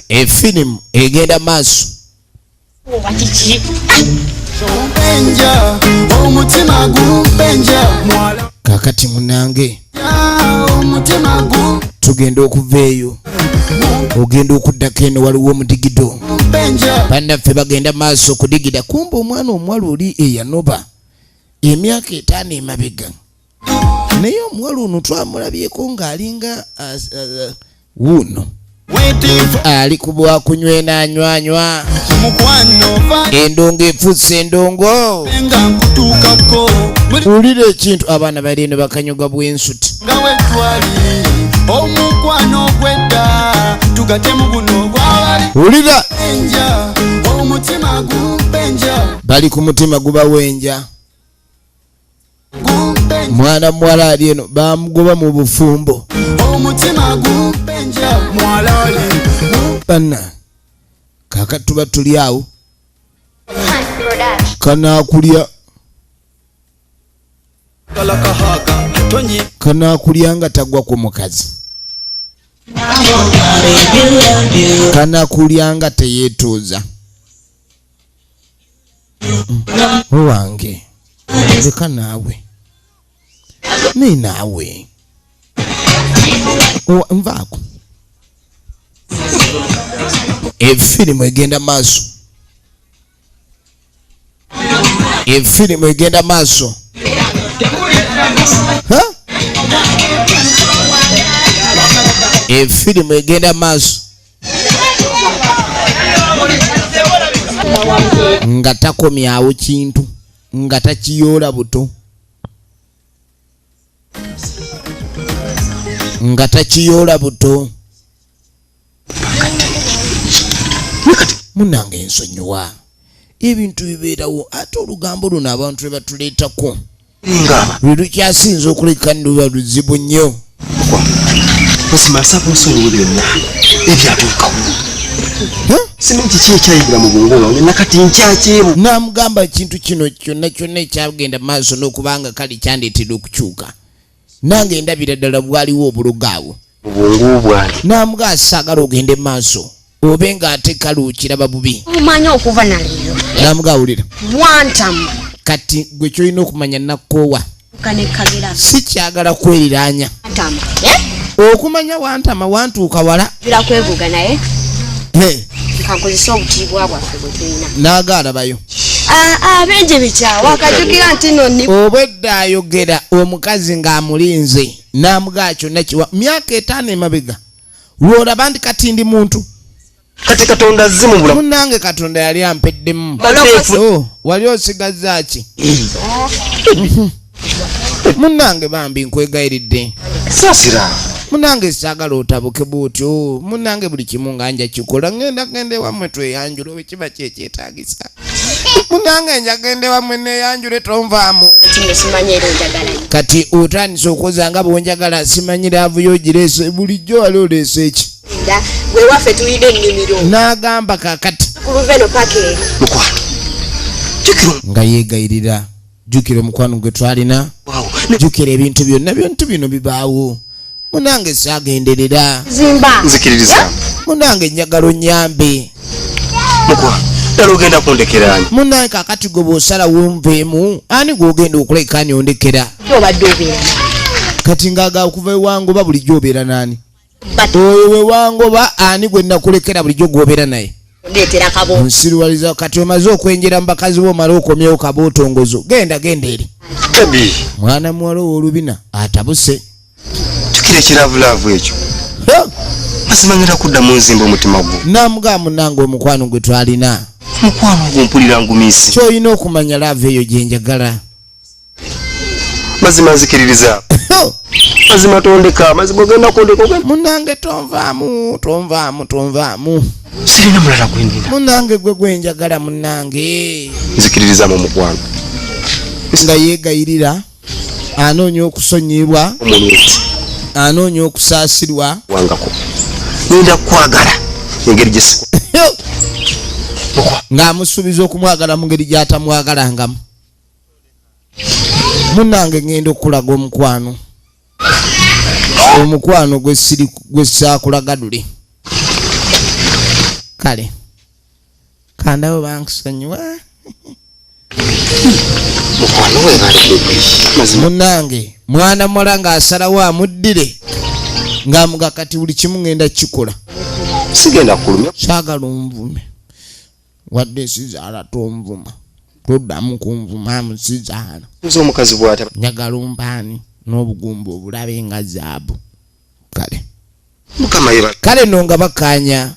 [SPEAKER 1] Efirimu egenda maaso.
[SPEAKER 2] Oba kiki?
[SPEAKER 5] Benja, omutima gubenja mwala.
[SPEAKER 1] Kakati munange
[SPEAKER 5] Omutima gu
[SPEAKER 1] tugenda okuva eyo ogenda okuddako eno waliwo omudigido
[SPEAKER 5] benja.
[SPEAKER 1] bannaffe bagenda maaso okudigida kumba omwana omuwala oli eyanoba emyaka 5 emabega naye omuwala ono twamulabyeko ng'alinga wuuno ali kubwa kunywenanywanywa
[SPEAKER 5] Mukwano va
[SPEAKER 1] endongo efuuse endongo
[SPEAKER 5] nga nkutuukako.
[SPEAKER 1] wulira ekintu abaana bali eno bakanyoga bwensuti
[SPEAKER 5] Nga wetwali omukwano gwedda tugatemu guno gwawali.
[SPEAKER 1] wulira
[SPEAKER 5] Benja, omutima gubenja.
[SPEAKER 1] bali ku mutima gubawenja
[SPEAKER 5] Gubenja,
[SPEAKER 1] mwana muwala ali eno bamugoba mu bufumbo
[SPEAKER 5] omutima gubenja mwala oli.
[SPEAKER 1] banna kakati tuba tuli awo kanaakulya kanaakulya nga tagwa ku mukazi kanaakulya nga teyeetooza owange leka naawe naye naawe nvaako efirimu egenda maaso efirimu egenda maaso efirimu egenda maaso nga takomyawo kintu nga takiyoola buto nga takiyoola buto munange ensonyiwa ebintu bibeerawo ate olugambo luno abantu lwe batuleetako lwe lukyasinza okulekani luba luzibu nnyo
[SPEAKER 3] osimasa bonsonyiwe byonna ebyatuukawo simanyi kiki ekyayingira mu bwongo bwange nakati nkyakyebu
[SPEAKER 1] n'amugamba ekintu kino kyonna kyonna ekyagenda maaso n'okubanga kale kyandeetera okukyuka nange ndabira ddala bwaliwo obulogaawo
[SPEAKER 3] mu bwongo bwange
[SPEAKER 1] n'amugamba saagala ogende maaso obe ng'ate kale okiraba bubi
[SPEAKER 2] Omanyi okuva na leero.
[SPEAKER 1] n'amugawulira
[SPEAKER 2] Wantamu.
[SPEAKER 1] kati gwe kyolina okumanya nakkoowa
[SPEAKER 2] Kane kagera.
[SPEAKER 1] si kyagala kweriraanya
[SPEAKER 2] Wantamu.
[SPEAKER 1] okumanya wantama wantuuka wala
[SPEAKER 2] Jula kwevuga naye.
[SPEAKER 1] He,
[SPEAKER 2] Kankozesa obutiibwa bwaffe bwe tulina.
[SPEAKER 1] n'agaalabayo
[SPEAKER 2] Abenje bikyawa akajjukira nti nno
[SPEAKER 1] obwedda ayogera omukazi ng'amulinze n'amugaa kyonna kiwa myaka 5 emabega lw'olaba nti kati ndi muntu
[SPEAKER 3] kati katonda azze mu bulamu
[SPEAKER 1] munnange katonda yali ampeddemu wali osigazza ki munnange bambi nkwegayiridde
[SPEAKER 3] saasira
[SPEAKER 1] munnange saagala otabuke bwotyo munnange buli kimu nga nja kikola ngende wammwe tweyanjula oba kiba kyekyetaagisa munnange njagende wammwe neyanjule tonvaamu
[SPEAKER 2] kino simanyi era onjagala nnyo.
[SPEAKER 1] kati otandise okoza nga bwonjagala simanyira avuyo gireese bulijjo wali oleese eki
[SPEAKER 2] Nda gwe waffe tulina ennimiro.
[SPEAKER 1] n'agamba kakati
[SPEAKER 2] Ku Luveno Park eri.
[SPEAKER 3] mukwano jukiro
[SPEAKER 1] nga yeegayirira jjukira omukwano gwe twalina
[SPEAKER 3] waawo
[SPEAKER 1] jjukira ebintu byonna bintu bino bibaawo munange saagenderera
[SPEAKER 2] Zimba.
[SPEAKER 3] nzikiririza
[SPEAKER 1] munange njagala onyambe
[SPEAKER 3] mukwano ddala ogenda kundekeraani
[SPEAKER 1] munange kakati gwe bw'osalawo nveemu ani gw'ogenda okuleka ani ondekera
[SPEAKER 2] Obadde obeera.
[SPEAKER 1] kati ngaaga okuva ewangoba bulijjo obeera n'ani
[SPEAKER 2] But
[SPEAKER 1] oyo wewangoba ani gwe nakulekera bulijjo gw'obeera naye
[SPEAKER 2] ndeetera kabo.
[SPEAKER 1] nsiriwaliza kati omaze okwenjera mu bakazi bo omale okomyewo kabootongozo genda eri
[SPEAKER 3] kabi
[SPEAKER 1] mwana muwala ow'olubina atabuse
[SPEAKER 3] jukira ekiraavulaavu ekyo mazima ngenda kuddamu nzimba omutima gwo
[SPEAKER 1] n'amugamba munange omukwano gwe twalina
[SPEAKER 3] mukwano gumpulira ngumisi
[SPEAKER 1] kyoyina okumanya lava eyo gyenjagala
[SPEAKER 3] mazima nzikiririza mazima tondeka mazima ogenda kondeka
[SPEAKER 1] munange tonvaamu
[SPEAKER 3] sirina mulala gwendina
[SPEAKER 1] munange gwe gwenjagala munange
[SPEAKER 3] nzikiririza mu mukwano
[SPEAKER 1] nga yeegayirira anoonya okusonyibwa anoonya okusaasirwa
[SPEAKER 3] wangako nenda kukwagala engeri gyesikwa
[SPEAKER 1] ng'amusuubiza okumwagala mu ngeri gy'atamwagalangamu munange ngenda okulaga omukwano gwe saakulagadule kale kandabo bankusonyiwa munange mwana muwala ng'asalawo amuddire ng'amuga kati buli kimu ngenda kikola
[SPEAKER 3] sigenda kulumya
[SPEAKER 1] saagala onvume wadde sizaala tonvuma toddamu kunvuma musizaala
[SPEAKER 3] omukazi bw'ata
[SPEAKER 1] njagala ompaani n'obugumba obulabe nga zaabu kale
[SPEAKER 3] mukama yeba
[SPEAKER 1] kale no nga bakkaanya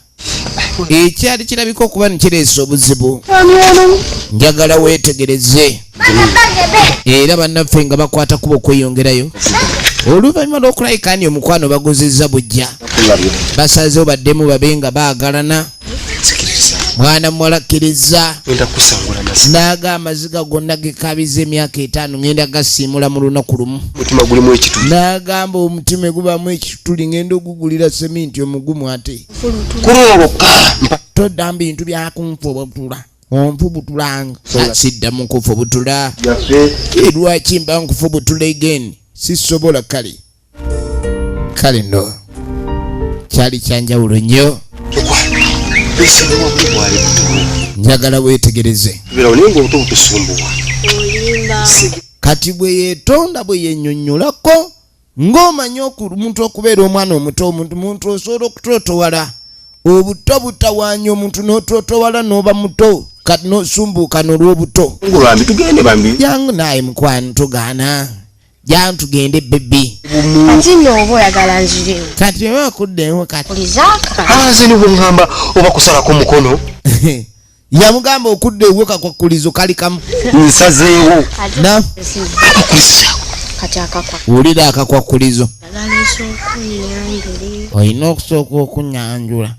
[SPEAKER 1] ekyali kirabika okuba nikireesa obuzibu njagala weetegereze era bannaffe nga bakwata kuba okweyongerayo oluvannyuma lw'okulayikaani omukwano bagozezza bujja basazeewo baddemu babe nga baagalana mwana muwala akkiriza n'aga amaziga gonna gekabiza emyaka 5 ngenda gasiimula mu lunaku lumu n'agamba omutima gubamu ekituli ngenda ogugulira seminti omugumu ate todda bintu byakunfobotula onfubutulanga siddamu nkufubutula lwaki mba nkufubutula again sisobola kale no kyali kyanjawulo nnyo njagala weetegereze kati bwe yeetonda bwe yennyonnyolako ng'omanyi omuntu okubeera omwana omuto omuntu osobola okutootowala obuto butawaanya omuntu n'otootowala n'oba muto kati n'osumbuuka n'olw'obuto jangu naye mukwano tugaana jangu tugende bebbi
[SPEAKER 2] nzino oba oyagala nzirewo
[SPEAKER 1] kati oba akuddewo kati
[SPEAKER 2] olizaaka
[SPEAKER 3] nze niwe ngamba oba kusalako mukono
[SPEAKER 1] yamugamba okudda ewuka kwakkulizo kali kamu
[SPEAKER 3] nsazeewo
[SPEAKER 2] kati akakwa
[SPEAKER 1] wulira akakwakkulizo
[SPEAKER 2] agaleesa okunyanjule
[SPEAKER 1] olina okusooka okunyanjula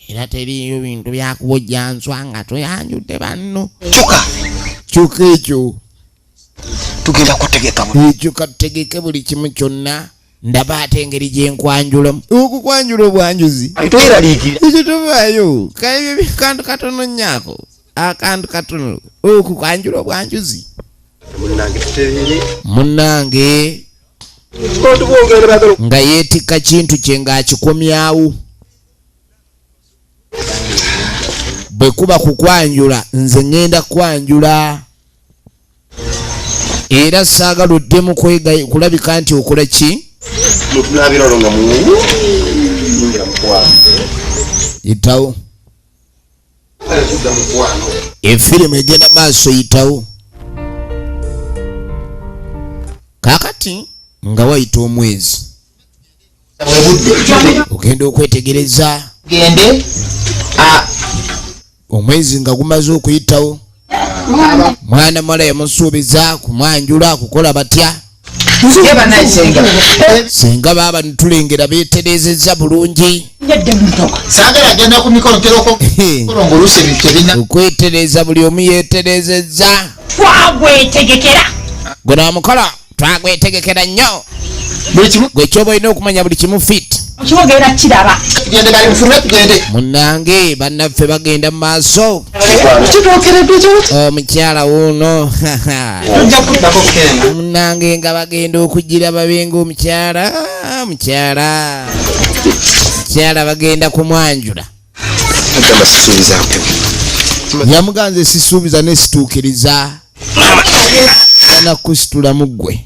[SPEAKER 1] era teriyo bintu byakubojja nswa nga toyanjudde banno kyuka ekyo
[SPEAKER 3] tugenda kutegeka
[SPEAKER 1] ekyo katutegeke buli kimu kyonna ndaba ate engeri gyenkwanjulamu okukwanjula obwanjuzi ekyo tovaayo kaebyo kantu katono nnyako akantu katono okukwanjula obwanjuzi munnange nga yeetikka kintu kye ng'akikomyawo bwe kuba kukwanjula nze ngenda kwanjula era saagala oddemu kulabika nti okola ki yitawo efirimu egenda maaso yitawo kaakati nga wayita omwezi ogenda okwetegereza omwezi nga gumaze okuyitawo mwana muwala yamusuubiza kumwanjula kukola batya singa baaba nitulengera beeterezezza bulungi okwetereza buli omu yeeterezezza gwe namukola twagwetegekera nnyo gwe kyoba olina okumanya buli kimu fit munnange bannaffe bagenda mu maaso omukyala wuuno munnange nga bagenda okugira babenga omukyala bagenda kumwanjula yamuganze sisuubiza nesituukiriza nakusitulamu ggwe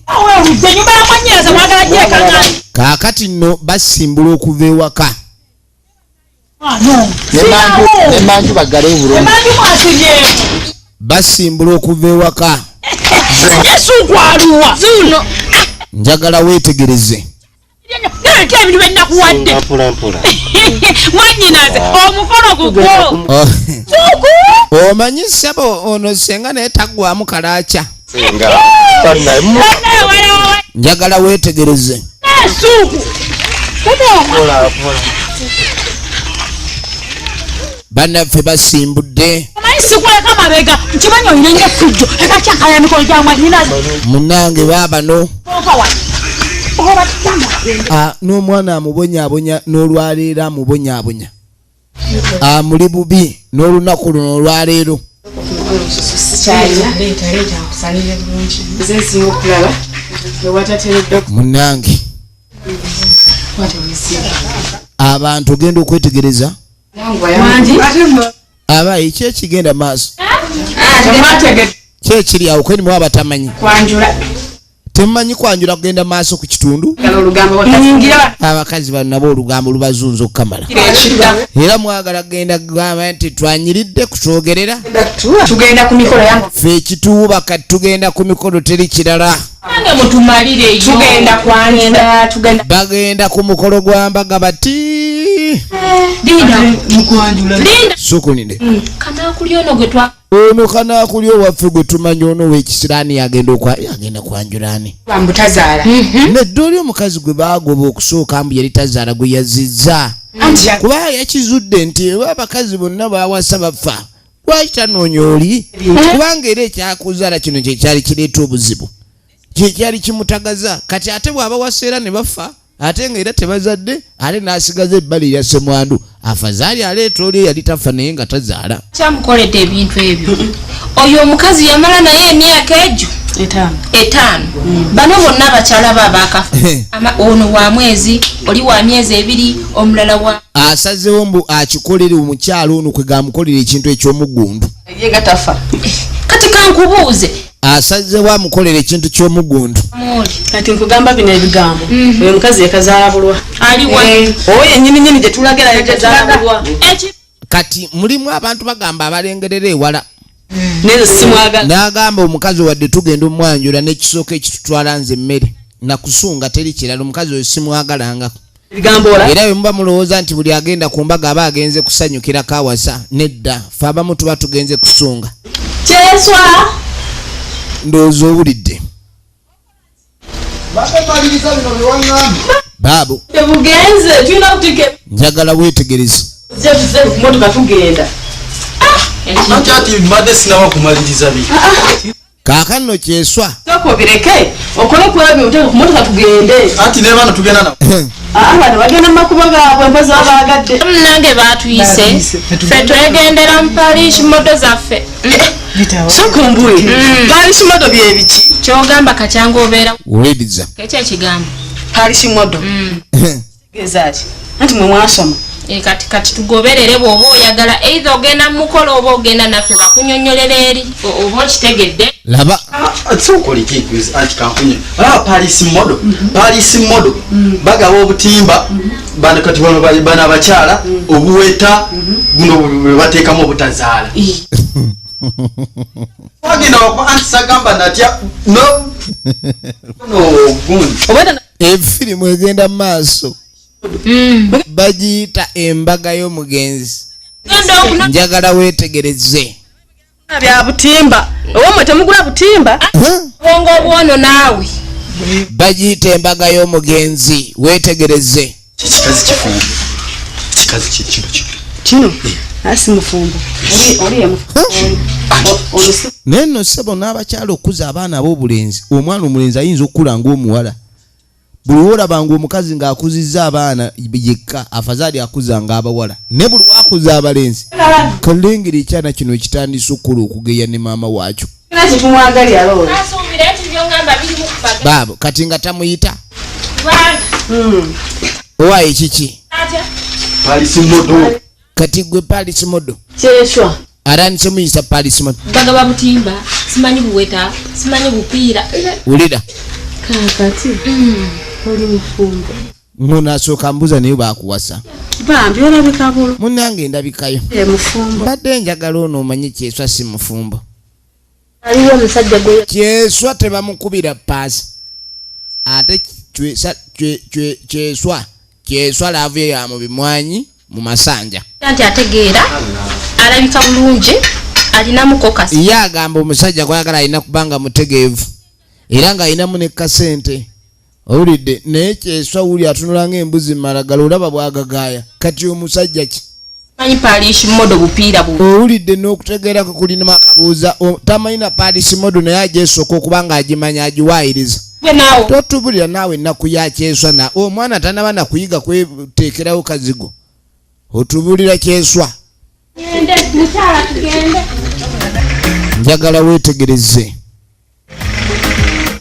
[SPEAKER 1] kaakati nno basimbula okuva ewaka basimbula okuva ewaka njagala weetegereze
[SPEAKER 2] atya ebintu bye nakuwadde mwannyinaze omukolo gugwo
[SPEAKER 1] omanyi ssebo ono senga naye taggwamu kalaaca njagala weetegereze
[SPEAKER 2] suuku
[SPEAKER 1] bannaffe basimbudde
[SPEAKER 2] omanyi sikuleka mabega nkimanyi olina nnyo fujjo ekakyakala emikolo gya mwannyinaze
[SPEAKER 1] munnange baabano n'omwana amubonyaabonya n'olwaleero amubonyaabonya amuli bubi n'olunaku luno olwaleero munnange abantu ogenda okwetegereza abayi kyekigenda maaso kyekiri awo kwenimu abatamanyi temumanyi kwanjula kugenda maaso ku kitundu abakazi bano nabo olugambo lubazunza okukamala era mwagala kugenda kugamba nti twanyiridde kutwogerera
[SPEAKER 2] tugenda ku mikolo yange
[SPEAKER 1] ffe ekituuba kati tugenda ku mikolo teri kirala bagenda ku mukolo gwa mbaga bati sukunide ono kanakuli owaffe gwe tumanyi ono wekisiraani yagenda kwanjulani nedda oli omukazi gwe bagoba okusooka mbu yali tazaala gwe yazizza kuba yakizudde nti abakazi bonna bawasa bafa lwaki tanoonya oli kubanga era ekyakuzaala kino kyekyali kireeta obuzibu kyekyali kimutagaza kati ate bw'abawasa era ne bafa ate nga era tebazadde ate n'asigaza ebbali lya ssemwandu afazaali aleeta oli yali tafa naye nga tazaala
[SPEAKER 2] kyamukoledde ebintu ebyo oyo omukazi yamala naye emyaka egyo 5 bano bonna bakyala babakafa ono wa mwezi oli wa myezi 2 omulala wa
[SPEAKER 1] asazewo mbu akikolere omukyalo ono kwe gamukolera ekintu eky'omuggundu
[SPEAKER 2] kati kankubuuze
[SPEAKER 1] asazewo amukolera ekintu ky'omuggundu
[SPEAKER 4] kati nkugamba bino ebigambo oyo omukazi yakazaala bulwa oyo ennyininyini gye tulagira yakazaala bulwa
[SPEAKER 1] kati mulimu abantu bagamba abalengerera ewala
[SPEAKER 4] nezo simwagala
[SPEAKER 1] n'agamba omukazi wadde tugenda omwanjula n'ekisooka ekitutwala nze emmere nakusunga teri kirala omukazi oyo simwagalangako era bwe muba mulowooza nti buli agenda ku mbaga aba agenze kusanyukira kawasa nedda fe abamu tuba tugenze kusunga
[SPEAKER 2] kyeswa
[SPEAKER 1] ndowooza owulidde baabo
[SPEAKER 4] tebugenze tulina kutika
[SPEAKER 1] njagala weetegereze
[SPEAKER 4] motoka tugenda
[SPEAKER 3] ati mbadde sinawa kumaliriza bi
[SPEAKER 1] kaakano kyeswa
[SPEAKER 4] soko bireke okole kwebyo uteka ku motoka tugende
[SPEAKER 3] ati ne bano tugenda na
[SPEAKER 4] abana bagenda makuba gaabwe mpoza abagadde
[SPEAKER 2] nange batuyise ffe twegendera mu parish moto zaffe
[SPEAKER 4] soko mbuye parish moto byebiki
[SPEAKER 2] kyogamba kakyanga obeera
[SPEAKER 1] wuliriza
[SPEAKER 2] ekyo ekigambo
[SPEAKER 4] parish moto gezaki anti mwe mwasoma
[SPEAKER 2] kati tugoberere bw'oba oyagala either ogenda mu mukolo oba ogenda naffe bakunyonnyolera eri oba okitegedde
[SPEAKER 1] laba
[SPEAKER 3] atsokoliki kwiz anti kampunye Paris modo bagawa obutimba bana kati bana abakyala obuweta buno bwe bateekamu obutazaala wagenda wakwa anti sagamba natya no gundi
[SPEAKER 1] efirimu egenda mu maaso bagiyita embaga y'omugenzi njagala weetegereze
[SPEAKER 4] bya butimba owamwe temugula butimba
[SPEAKER 2] bwongo bwono naawe
[SPEAKER 1] bagiyita embaga y'omugenzi weetegereze
[SPEAKER 3] kikazi
[SPEAKER 4] kino asi mufumbo oli
[SPEAKER 1] naye nno ssebo n'abakyala okuza abaana ab'obulenzi omwana omulenzi ayinza okukula ng'omuwala buli wolabanga omukazi ng'akuzizza abaana yekka afazaali akuzanga abawala ne buli wakuza abalenzi kalengera ekyana kino ekitandisa okkola okugeya ne maama waakyo baabo kati nga tamuyita owaayo kiki
[SPEAKER 3] Paris modo
[SPEAKER 1] kati gwe Paris modo
[SPEAKER 4] kyeswa
[SPEAKER 1] arani semuyisa Paris modo
[SPEAKER 2] bagaba butimba simanyi buweta simanyi bupiira
[SPEAKER 1] wulira
[SPEAKER 4] kakati oli mufumbo
[SPEAKER 1] ngono asooka mbuza naye bakuwasa
[SPEAKER 4] bambi olabika bulu
[SPEAKER 1] munnange ndabikayo
[SPEAKER 4] mufumbo
[SPEAKER 1] mbadde njagala ono omanye kyeswa si mufumbo
[SPEAKER 2] aliwo omusajja gwe
[SPEAKER 1] kyeswa tebamukubira paasi ate kyeswa laavye ya mu bimwanyi mu masanja
[SPEAKER 2] nti ategeera alabika bulungi alinamu kokasi
[SPEAKER 1] ye agamba omusajja gwayagala alina kubanga mutegeevu era ng'alinamu ne kasente owulidde naye kyeswa wuli atunula ng'embuzi malagala olaba bwagagaaya kati omusajja ki
[SPEAKER 2] manyi palish modo bupiira
[SPEAKER 1] owulidde n'okutegeerako kulinamu akabuuza tamanyi na palish modo naye agyesooka okubanga agimanya agiwaayiriza totubulira naawe ennaku yakyeswa na omwana tanaba nakuyiga kweteekerawo kazigo otubulira kyeswa njagala weetegereze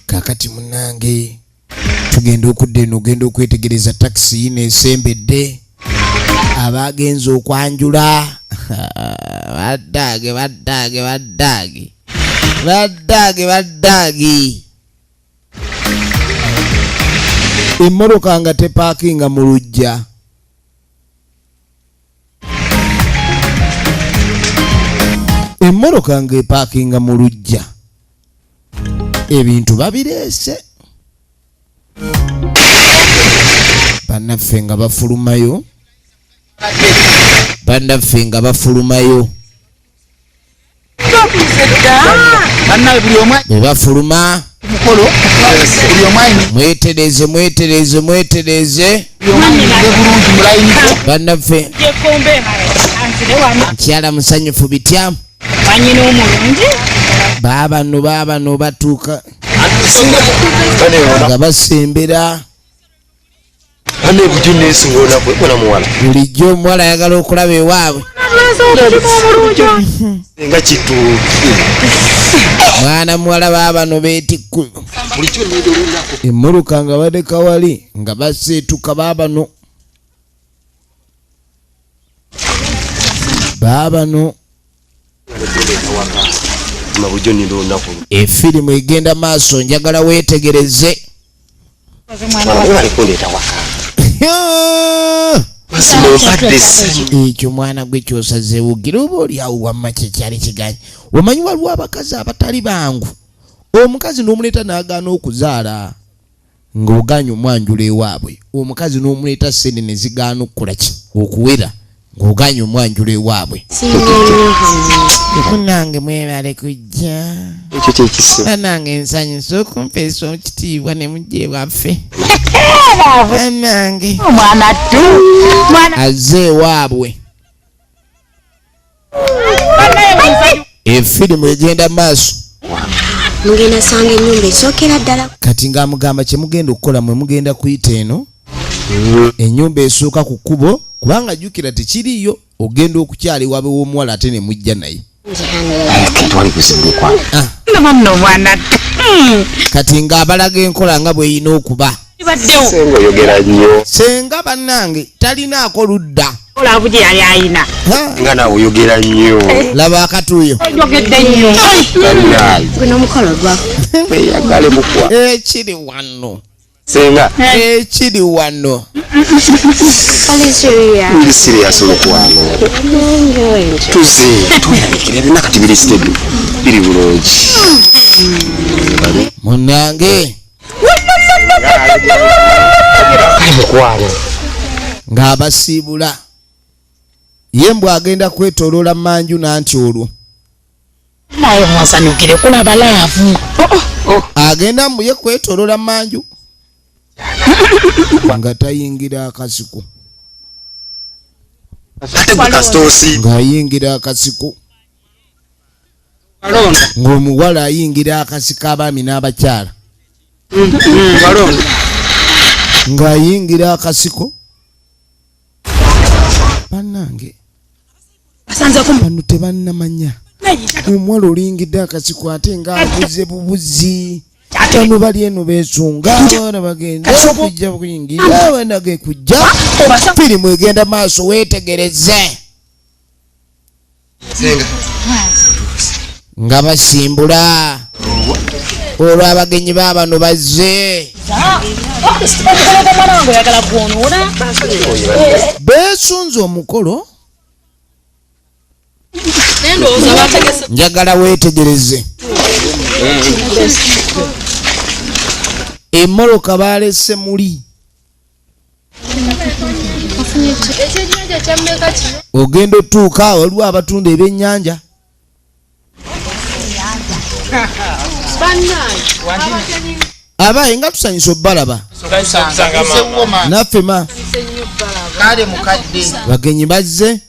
[SPEAKER 1] kakati munange tugenda okudda eno ogenda okwetegereza takisi neesembedde abagenza okwanjula baddage emmoloka nga tepaakinga mu lujja emmoloka nga epaakinga mu lujja ebintu babireese bannaffe nga bafulumayo bwe bafuluma mwetereze bannaffe nkyala musanyufu bitya baabano batuuka nga basembera bulijjo omuwala ayagala okulaba ewaabwe mwana muwala baabano beetikku emmoloka nga badeka wali nga baseetuka baabano efirimu egenda maaso njagala weetegereze ekyo mwana gwe kyosaze wugira oba oliawo wamma kyekyali kiganye omanyi waliwo abakazi abatali bangu omukazi n'omuleeta n'agaana okuzaala ng'oganya omwanjula ewaabwe omukazi n'omuleeta sente ne zigaana okukolaki okuwera ng'oganya omwanjula ewaabwe kunange mwebale kujja banange nsanyusa okumpeesa ekitiibwa ne mujja ewaffe banange azze ewaabwe efirimu egenda maaso
[SPEAKER 6] mugenda sanga ennyumba esookera ddala
[SPEAKER 1] kati ng'amugamba kye mugenda okukola mwe mugenda kuyita eno ennyumba esooka ku kkubo kubanga jjukira tekiriyo ogenda okukyala ewaabwe w'omuwala ate ne mujja naye kati ng'abalaga enkola nga bw'erina okuba senga bannange talinaako ludda
[SPEAKER 4] olabuji yali ayina
[SPEAKER 3] nga nawe oyogera nnyo
[SPEAKER 1] laba akatuuyo
[SPEAKER 6] guno mukolo gwako
[SPEAKER 3] weyagale mukwa
[SPEAKER 1] ekiri wano
[SPEAKER 3] senga
[SPEAKER 1] ekiri wano
[SPEAKER 3] ndi serious olukwano tuze tuyamikira ebina kati biri stable biri bulungi
[SPEAKER 1] munange
[SPEAKER 3] kale mukwano
[SPEAKER 1] ng'abasiibula ye mbw agenda kwetooloola manju nanti olwo
[SPEAKER 4] naye mwasanyukire kulaba laavu
[SPEAKER 1] agenda ye kwetooloola manju nga tayingira akasiko ng'ayingira akasiko ng'omuwala ayingira akasiko abaami n'abakyala ng'ayingira akasiko bannange bano tebannamanya omuwala olingidde akasiko ate ng'abuze bubuzi bano bali eno beesunga abaana bagenda okujja kuyingira abaana kujja firimu egenda maaso weetegereze nga basimbula olwo abagenyi baabano bazze beesunze omukolo njagala weetegereze emmoloka balese muli ogenda otuuka waliwo abatunda ebyennyanja abaye nga tusanyisa obbalaba naffe ma
[SPEAKER 7] kale mukadde
[SPEAKER 1] bagenyi bazze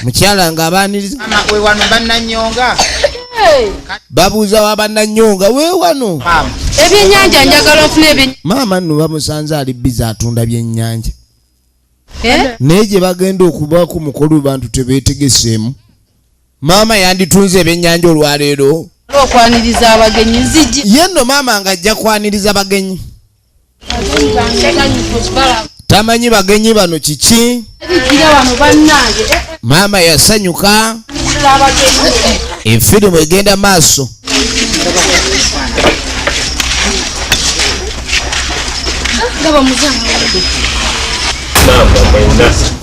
[SPEAKER 1] mukyala nga abaaniriza
[SPEAKER 7] we wano bannanyonga
[SPEAKER 1] babuuza wa bannanyonga weewano
[SPEAKER 4] ebyennyanja njagala ofuna ebyennyanja
[SPEAKER 1] maama nno bamusanze ali biza atunda byennyanja naye gye bagenda okubaako mukolo bantu tebeetegeseemu maama yanditunze ebyennyanja olwaleero
[SPEAKER 4] okwaniriza abagenyi nzigi
[SPEAKER 1] ye nno maama ng'ajja kwaniriza bagenyi tamanyi bagenyi bano kiki maama yasanyuka efirimu egenda maaso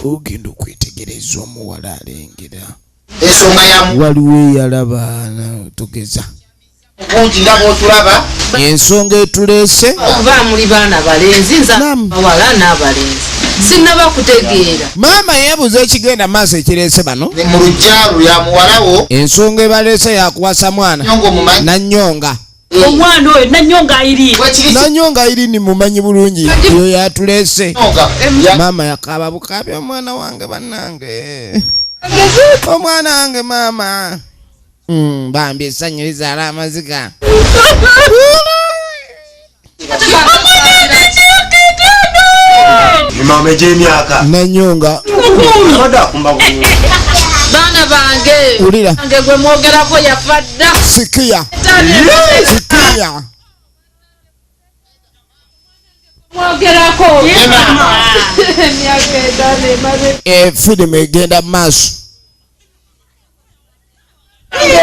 [SPEAKER 1] ogenda okwetegereza omuwala alengera
[SPEAKER 7] ensonga yamu
[SPEAKER 1] waliwo eyalaba tugeza
[SPEAKER 7] bungi nga bwotulaba
[SPEAKER 1] ensonga etuleese
[SPEAKER 4] okuba muli baana balenzi nza bawala n'abalenzi sinnaba kutegeera
[SPEAKER 1] maama yeebuuza ekigenda maaso ekireese bano
[SPEAKER 7] mu lujja lya muwalawo
[SPEAKER 1] ensonga ebaleese yakuwasa mwana
[SPEAKER 7] nyongo mumanyi
[SPEAKER 1] nanyonga
[SPEAKER 4] omwana oyo nanyonga iri
[SPEAKER 1] nanyonga irini mumanyi bulungi yo yatuleese
[SPEAKER 7] nyonga
[SPEAKER 1] maama yakaaba bukabi omwana wange bannange omwana wange maama bambi essanyu lizaala amaziga
[SPEAKER 3] Mama gy'emyaka
[SPEAKER 1] nanyonga
[SPEAKER 3] abadde akumba bulungi
[SPEAKER 4] baana bange
[SPEAKER 1] ulira
[SPEAKER 4] bange gwe mwogerako yafa dda
[SPEAKER 1] sikia sikia
[SPEAKER 4] mwogerako emyaka etaano emaze
[SPEAKER 1] efirimu egenda maaso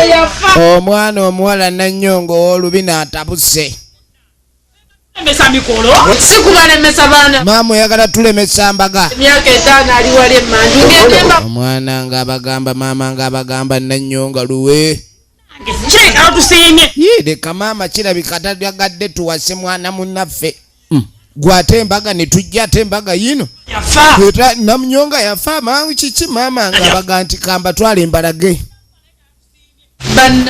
[SPEAKER 4] yafa
[SPEAKER 1] omwana omuwala nanyonga ow'olubi n'atabuse
[SPEAKER 4] emesa mikolo sikubalemesa baana
[SPEAKER 1] maama oyagala tulemesa mbaga
[SPEAKER 4] emyaka etaano ali wali emmanju ngendemba
[SPEAKER 1] omwana ng'abagamba maama ng'abagamba nanyonga luwe
[SPEAKER 4] kireka otusiimye
[SPEAKER 1] leka maama kirabika tayagadde tuwase mwana munnaffe gwate embaga ne tujja ate embaga yino
[SPEAKER 4] yafa
[SPEAKER 1] namunyonga yafa mangu kiki maama ng'abaga nti kamba twala embalage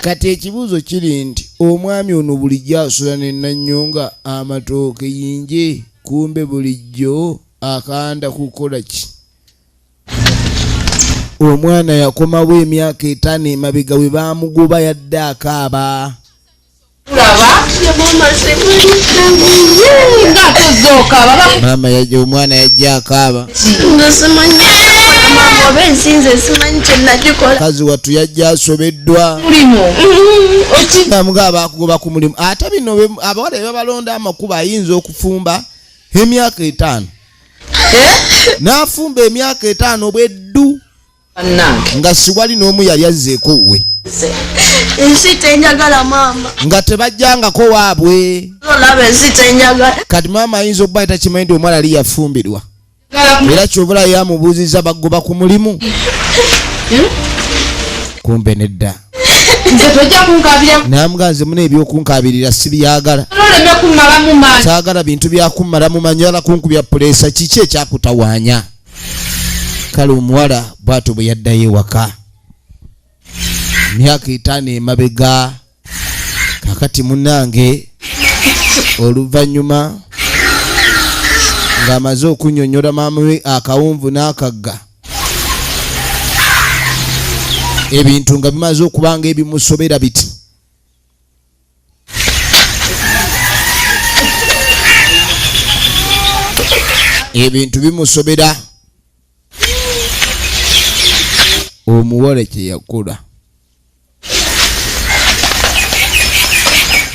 [SPEAKER 1] kati ekibuuzo kiri nti omwami ono bulijjo asula ne nanyonga amatooke yinje kumbe bulijjo akanda kukola ki omwana yakomawo emyaka etaano emabega we bamugoba yadde akaaba maama yajja omwana yajja akaaba kazi wattu yajja asobeddwa namuga abakugoba ku mulimu ate bino abawala bebabalonda amakuba ayinza okufumba emyaka etaano n'afumba emyaka etaano bweddu nga siwali n'omu yali azzeeko we
[SPEAKER 6] ensi tenjagala maama
[SPEAKER 1] nga tebajjangako waabwe
[SPEAKER 6] olaba ensi tenjagala
[SPEAKER 1] kati maama ayinza okuba etakimanyi nti omwana ali yafumbirwa era kyobula yamubuuziza bagoba ku mulimu kumbe nedda
[SPEAKER 4] nze tojja kunkabira
[SPEAKER 1] namuga nze muna ebyokunkabirira sibyagala
[SPEAKER 4] oleme kumalamu maani
[SPEAKER 1] saagala bintu byakummala mumanyala kunkubya puleesa kiki ekyakutawaanya kale omuwala bw'atyo bwe yaddayo ewaka myaka etaano emabega kakati munnange oluvannyuma ng'amaze okunnyonnyola maama we akawunvu n'akagga ebintu nga bimaze okuba nga ebimusobera biti ebintu bimusobera omuwala kye yakola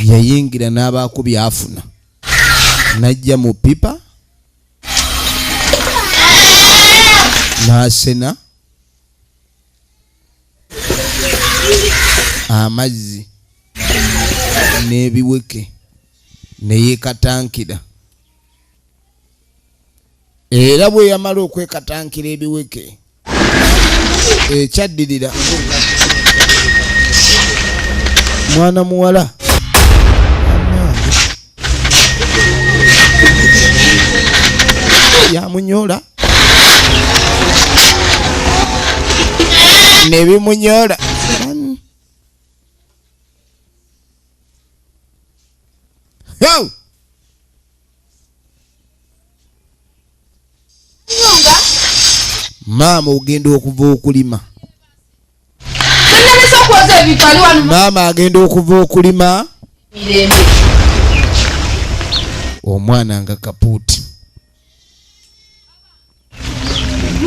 [SPEAKER 1] yayingira n'abaako byafuna najja mu pipa n'asena amazzi n'ebiweke neyeekatankira era bwe yamala okwekatankira ebiweke ekyaddirira mwana muwala byamunyola ne bimunyola. Yo! Maama ogenda okuva okulima. Maama agenda okuva okulima. Omwana nga kapuuti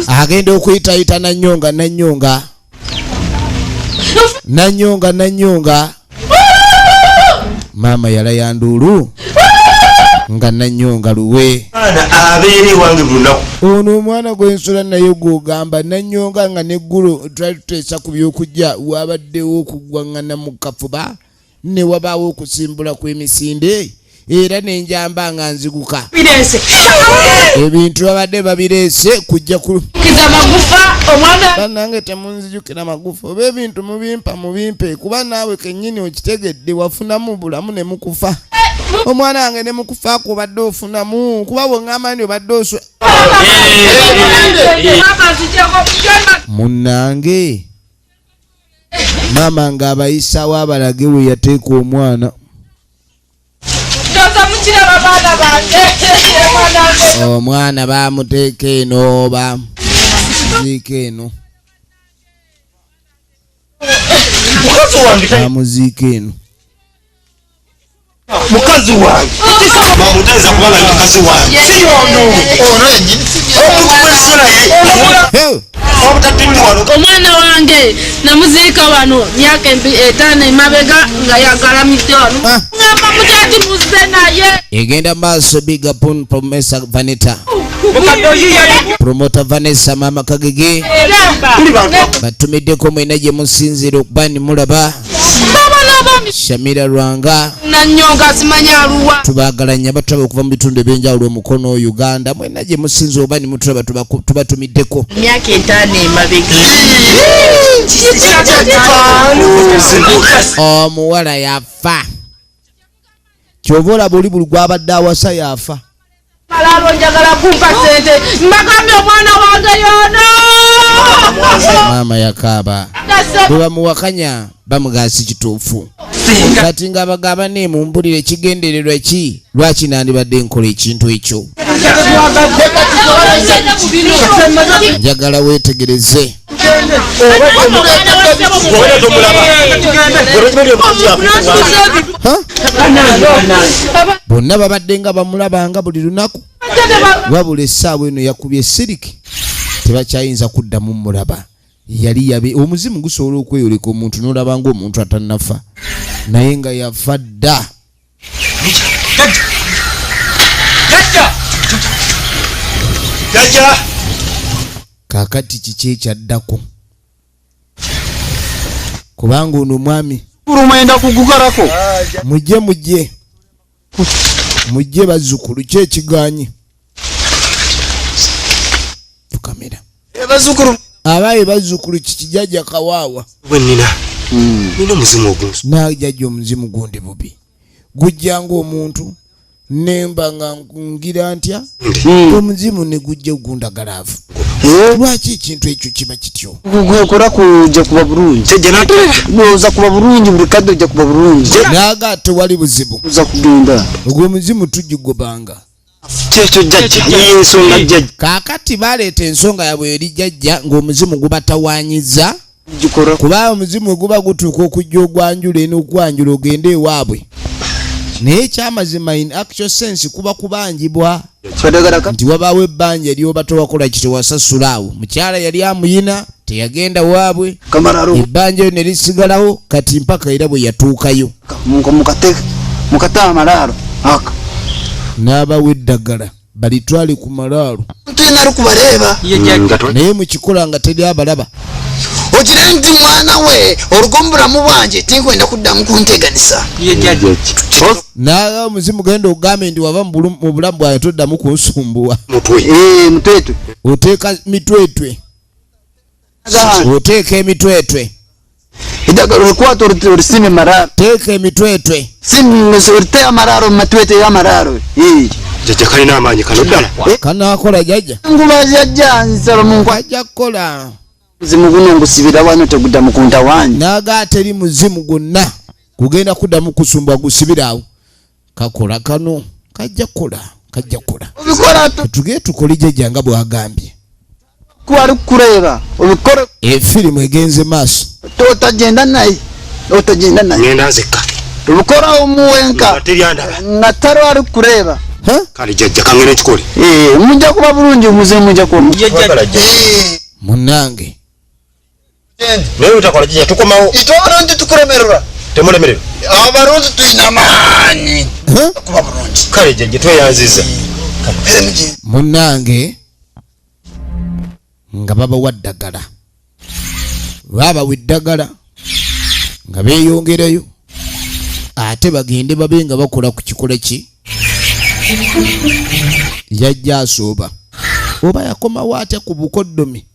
[SPEAKER 1] agenda okuyitayita Nanyonga. Maama yalaya nduulu nga Nanyonga luwe.
[SPEAKER 3] Abeere wange lunaku.
[SPEAKER 1] Ono omwana gwensula naye gwogamba Nanyonga nga neggulu twali tuteesa ku byokujja wabaddewo okugwaŋŋana mu kafuba ne wabaawo okusimbula kw'emisinde era nenjamba nga nziguka. Ebintu babadde babireese kujja kukiza magufa omwana. Bannange temunzijukira magufa oba ebintu mubimpe kuba naawe kennyini okitegedde wafunamu bulamu ne mukufa. Omwana wange ne mukufa kubadde ofunamu kuba bw'oŋŋamba nti obadde oswa. Munnange maama ng'abayisaawo abalage we yateeka omwana. Omwana bamuteeka eno bamuziika eno. Bamuziika eno.
[SPEAKER 3] Mukazi wange. Mamuteza kubanga mukazi wange. Si ono.
[SPEAKER 4] Omwana wange namuziika wano myaka 5 emabega nga yagalamidde wano. Ngamba mukyati muzze naye.
[SPEAKER 1] Egenda maaso big up on Promoter Vanessa Mama Kagege. Batumiddeko mwena gye musinzira okuba ni mulaba. Shamira Rwanga
[SPEAKER 4] Nanyonga simanya aluwa.
[SPEAKER 1] Tubagala nnyo abatulaba okuva mu bitundu ebyenjawulo Mukono Uganda. Mwena gye musinzira oba ni mutulaba tubatumiddeko.
[SPEAKER 4] Myaka 5 emabega.
[SPEAKER 1] Omuwala yafa. Kyova olaba oli buli gwabadde awasa yafa.
[SPEAKER 4] Malalo njagala kumpa sente. Mbagambye omwana wange yono.
[SPEAKER 1] Mama yakaaba. Bwe bamuwakanya bamugasi kituufu. Kati nga bagamba ne mumbulire kigendererwa ki lwaki nandibadde nkola ekintu ekyo. Njagala weetegereze. Bonna babadde nga bamulabanga buli lunaku. Wabula essaawa eno yakubye siriki tebakyayinza kuddamu mulaba. Yali yabe omuzimu gusobola okweyoleka omuntu n'olaba ng'omuntu atannafa naye nga yafa dda. Kaakati kiki ekyaddako kubanga ono mwami
[SPEAKER 5] Urumenda kugukarako.
[SPEAKER 1] Mujje bazzukulu ki ekiganye. Tukamera
[SPEAKER 3] Bazzukulu
[SPEAKER 1] abaye bazzukulu kikijajja kawaawa.
[SPEAKER 3] Nina omuzimu ogunso.
[SPEAKER 1] Najjajja omuzimu gundi bubi. Gujja ng'omuntu nemba nga ngira ntya omuzimu ne gujja gundagalavu. Lwaki ekintu ekyo kiba kityo?
[SPEAKER 5] Gukora kujja kuba bulungi. Noza kuba bulungi buli kadde ojja kuba bulungi.
[SPEAKER 1] Naga tewali buzibu.
[SPEAKER 5] Uza kugenda.
[SPEAKER 1] Ogwo omuzimu tugigobanga.
[SPEAKER 3] Kyekyo jjajja ensonga jjajja.
[SPEAKER 1] Kaakati baleeta ensonga yabwe eri jjajja ng'omuzimu gubatawaanyiza.
[SPEAKER 5] Gikora
[SPEAKER 1] kuba omuzimu guba gutuuka okujja ogwanjula n'okwanjula ogende ewaabwe. Naye ekyamazima in actual sense kuba kubanjibwa. Nti wabaawo ebbanja eryoba towakola kiti wasasula awo. Mukyala yali amuyina teyagenda waabwe. Ebbanja ne lisigalawo kati mpaka era bwe yatuukayo.
[SPEAKER 5] Mukata amalalo. Aka.
[SPEAKER 1] N'abawa eddagala balitwale ku malaalo.
[SPEAKER 5] Tuyina kubaleba.
[SPEAKER 1] Naye mukikola nga teri abalaba.
[SPEAKER 5] Ogire nti mwana we olugombulamu bwanje tinkwenda kuddamu kunteganisa.
[SPEAKER 1] Naga omuzimu genda ogambe ndi wava mu bulamu bwawe toddamu kunsumbuwa.
[SPEAKER 5] Mutwetwe.
[SPEAKER 1] Oteeka mitwetwe. Oteeka emitwetwe.
[SPEAKER 5] Eddagala olikwata olisime mararo.
[SPEAKER 1] Teeka emitwetwe.
[SPEAKER 5] Oliteya mararo mu matwetwe y'amararo.
[SPEAKER 3] jajja kalina amaanyi kano ddala
[SPEAKER 1] kanakola jajja
[SPEAKER 5] nguba jajja nsalo mu
[SPEAKER 1] kwajja kukola
[SPEAKER 5] muzimu guno ngusibira wano tegudda mukunta wange
[SPEAKER 1] naga teri muzimu gonna kugenda kuddamu kusumba gusibirawo kakola kano kajja kukola
[SPEAKER 5] obikola
[SPEAKER 1] tugende tukole jajja nga bwagambye
[SPEAKER 5] kwali kuleeba obikole
[SPEAKER 1] efirimu egenze maaso
[SPEAKER 5] otagenda naye
[SPEAKER 3] ngenda nzekka
[SPEAKER 5] obikola omuwenka
[SPEAKER 3] teryandaba
[SPEAKER 5] nga talwali kuleeba
[SPEAKER 3] kale jajja kangene ekikole
[SPEAKER 5] mujja kuba bulungi omuzimu mujja kuba
[SPEAKER 1] munnange
[SPEAKER 3] naye utakola jajja tukomawo
[SPEAKER 5] ite abalungi tukulemererwa
[SPEAKER 3] temulemererwa
[SPEAKER 5] abalungi tulina maanyi kuba bulungi
[SPEAKER 3] kale jajja tweyanziza
[SPEAKER 1] munnange nga babawa ddagala babawa eddagala nga beeyongerayo ate bagende babe nga bakola ku kikola ki yajja asooba oba yakomawo atya ku bukoddomi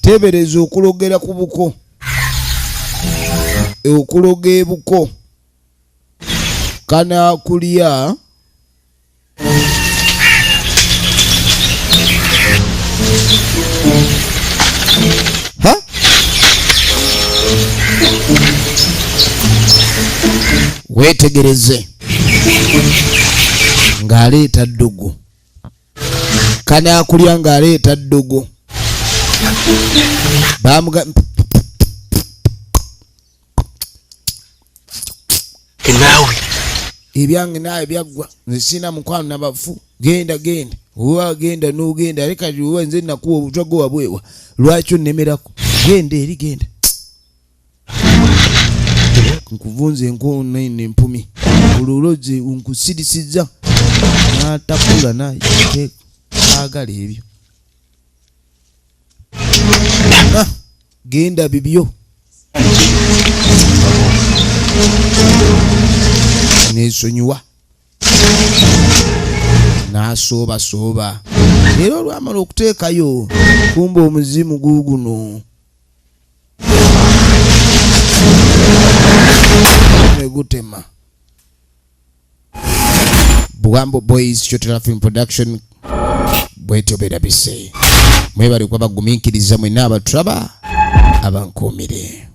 [SPEAKER 1] tebereza okulogera ku buko okuloga ebuko kanaakulya wetegereze ng'aleeta ddugu kanaakulya ng'aleeta ddugu bamuga
[SPEAKER 3] naawe
[SPEAKER 1] ebyange naawe byaggwa nze sina mukwano nabafu genda owa genda n'ogenda leka owa nze nakuwa obutwago wabwewa lwaki onnemerako genda nkuvunza enkonaine empumi oluloze nkusirisiza n'atakula naye kaagala ebyo genda bibyo nesonyiwa n'asooba era olwamala okuteekayo kumba omuzimu guguno negutema. Bugambo Boys Chotera Film Production bwetyo bera bise mwebali kwa bagumiikiriza mwe n'abatraba abankomire.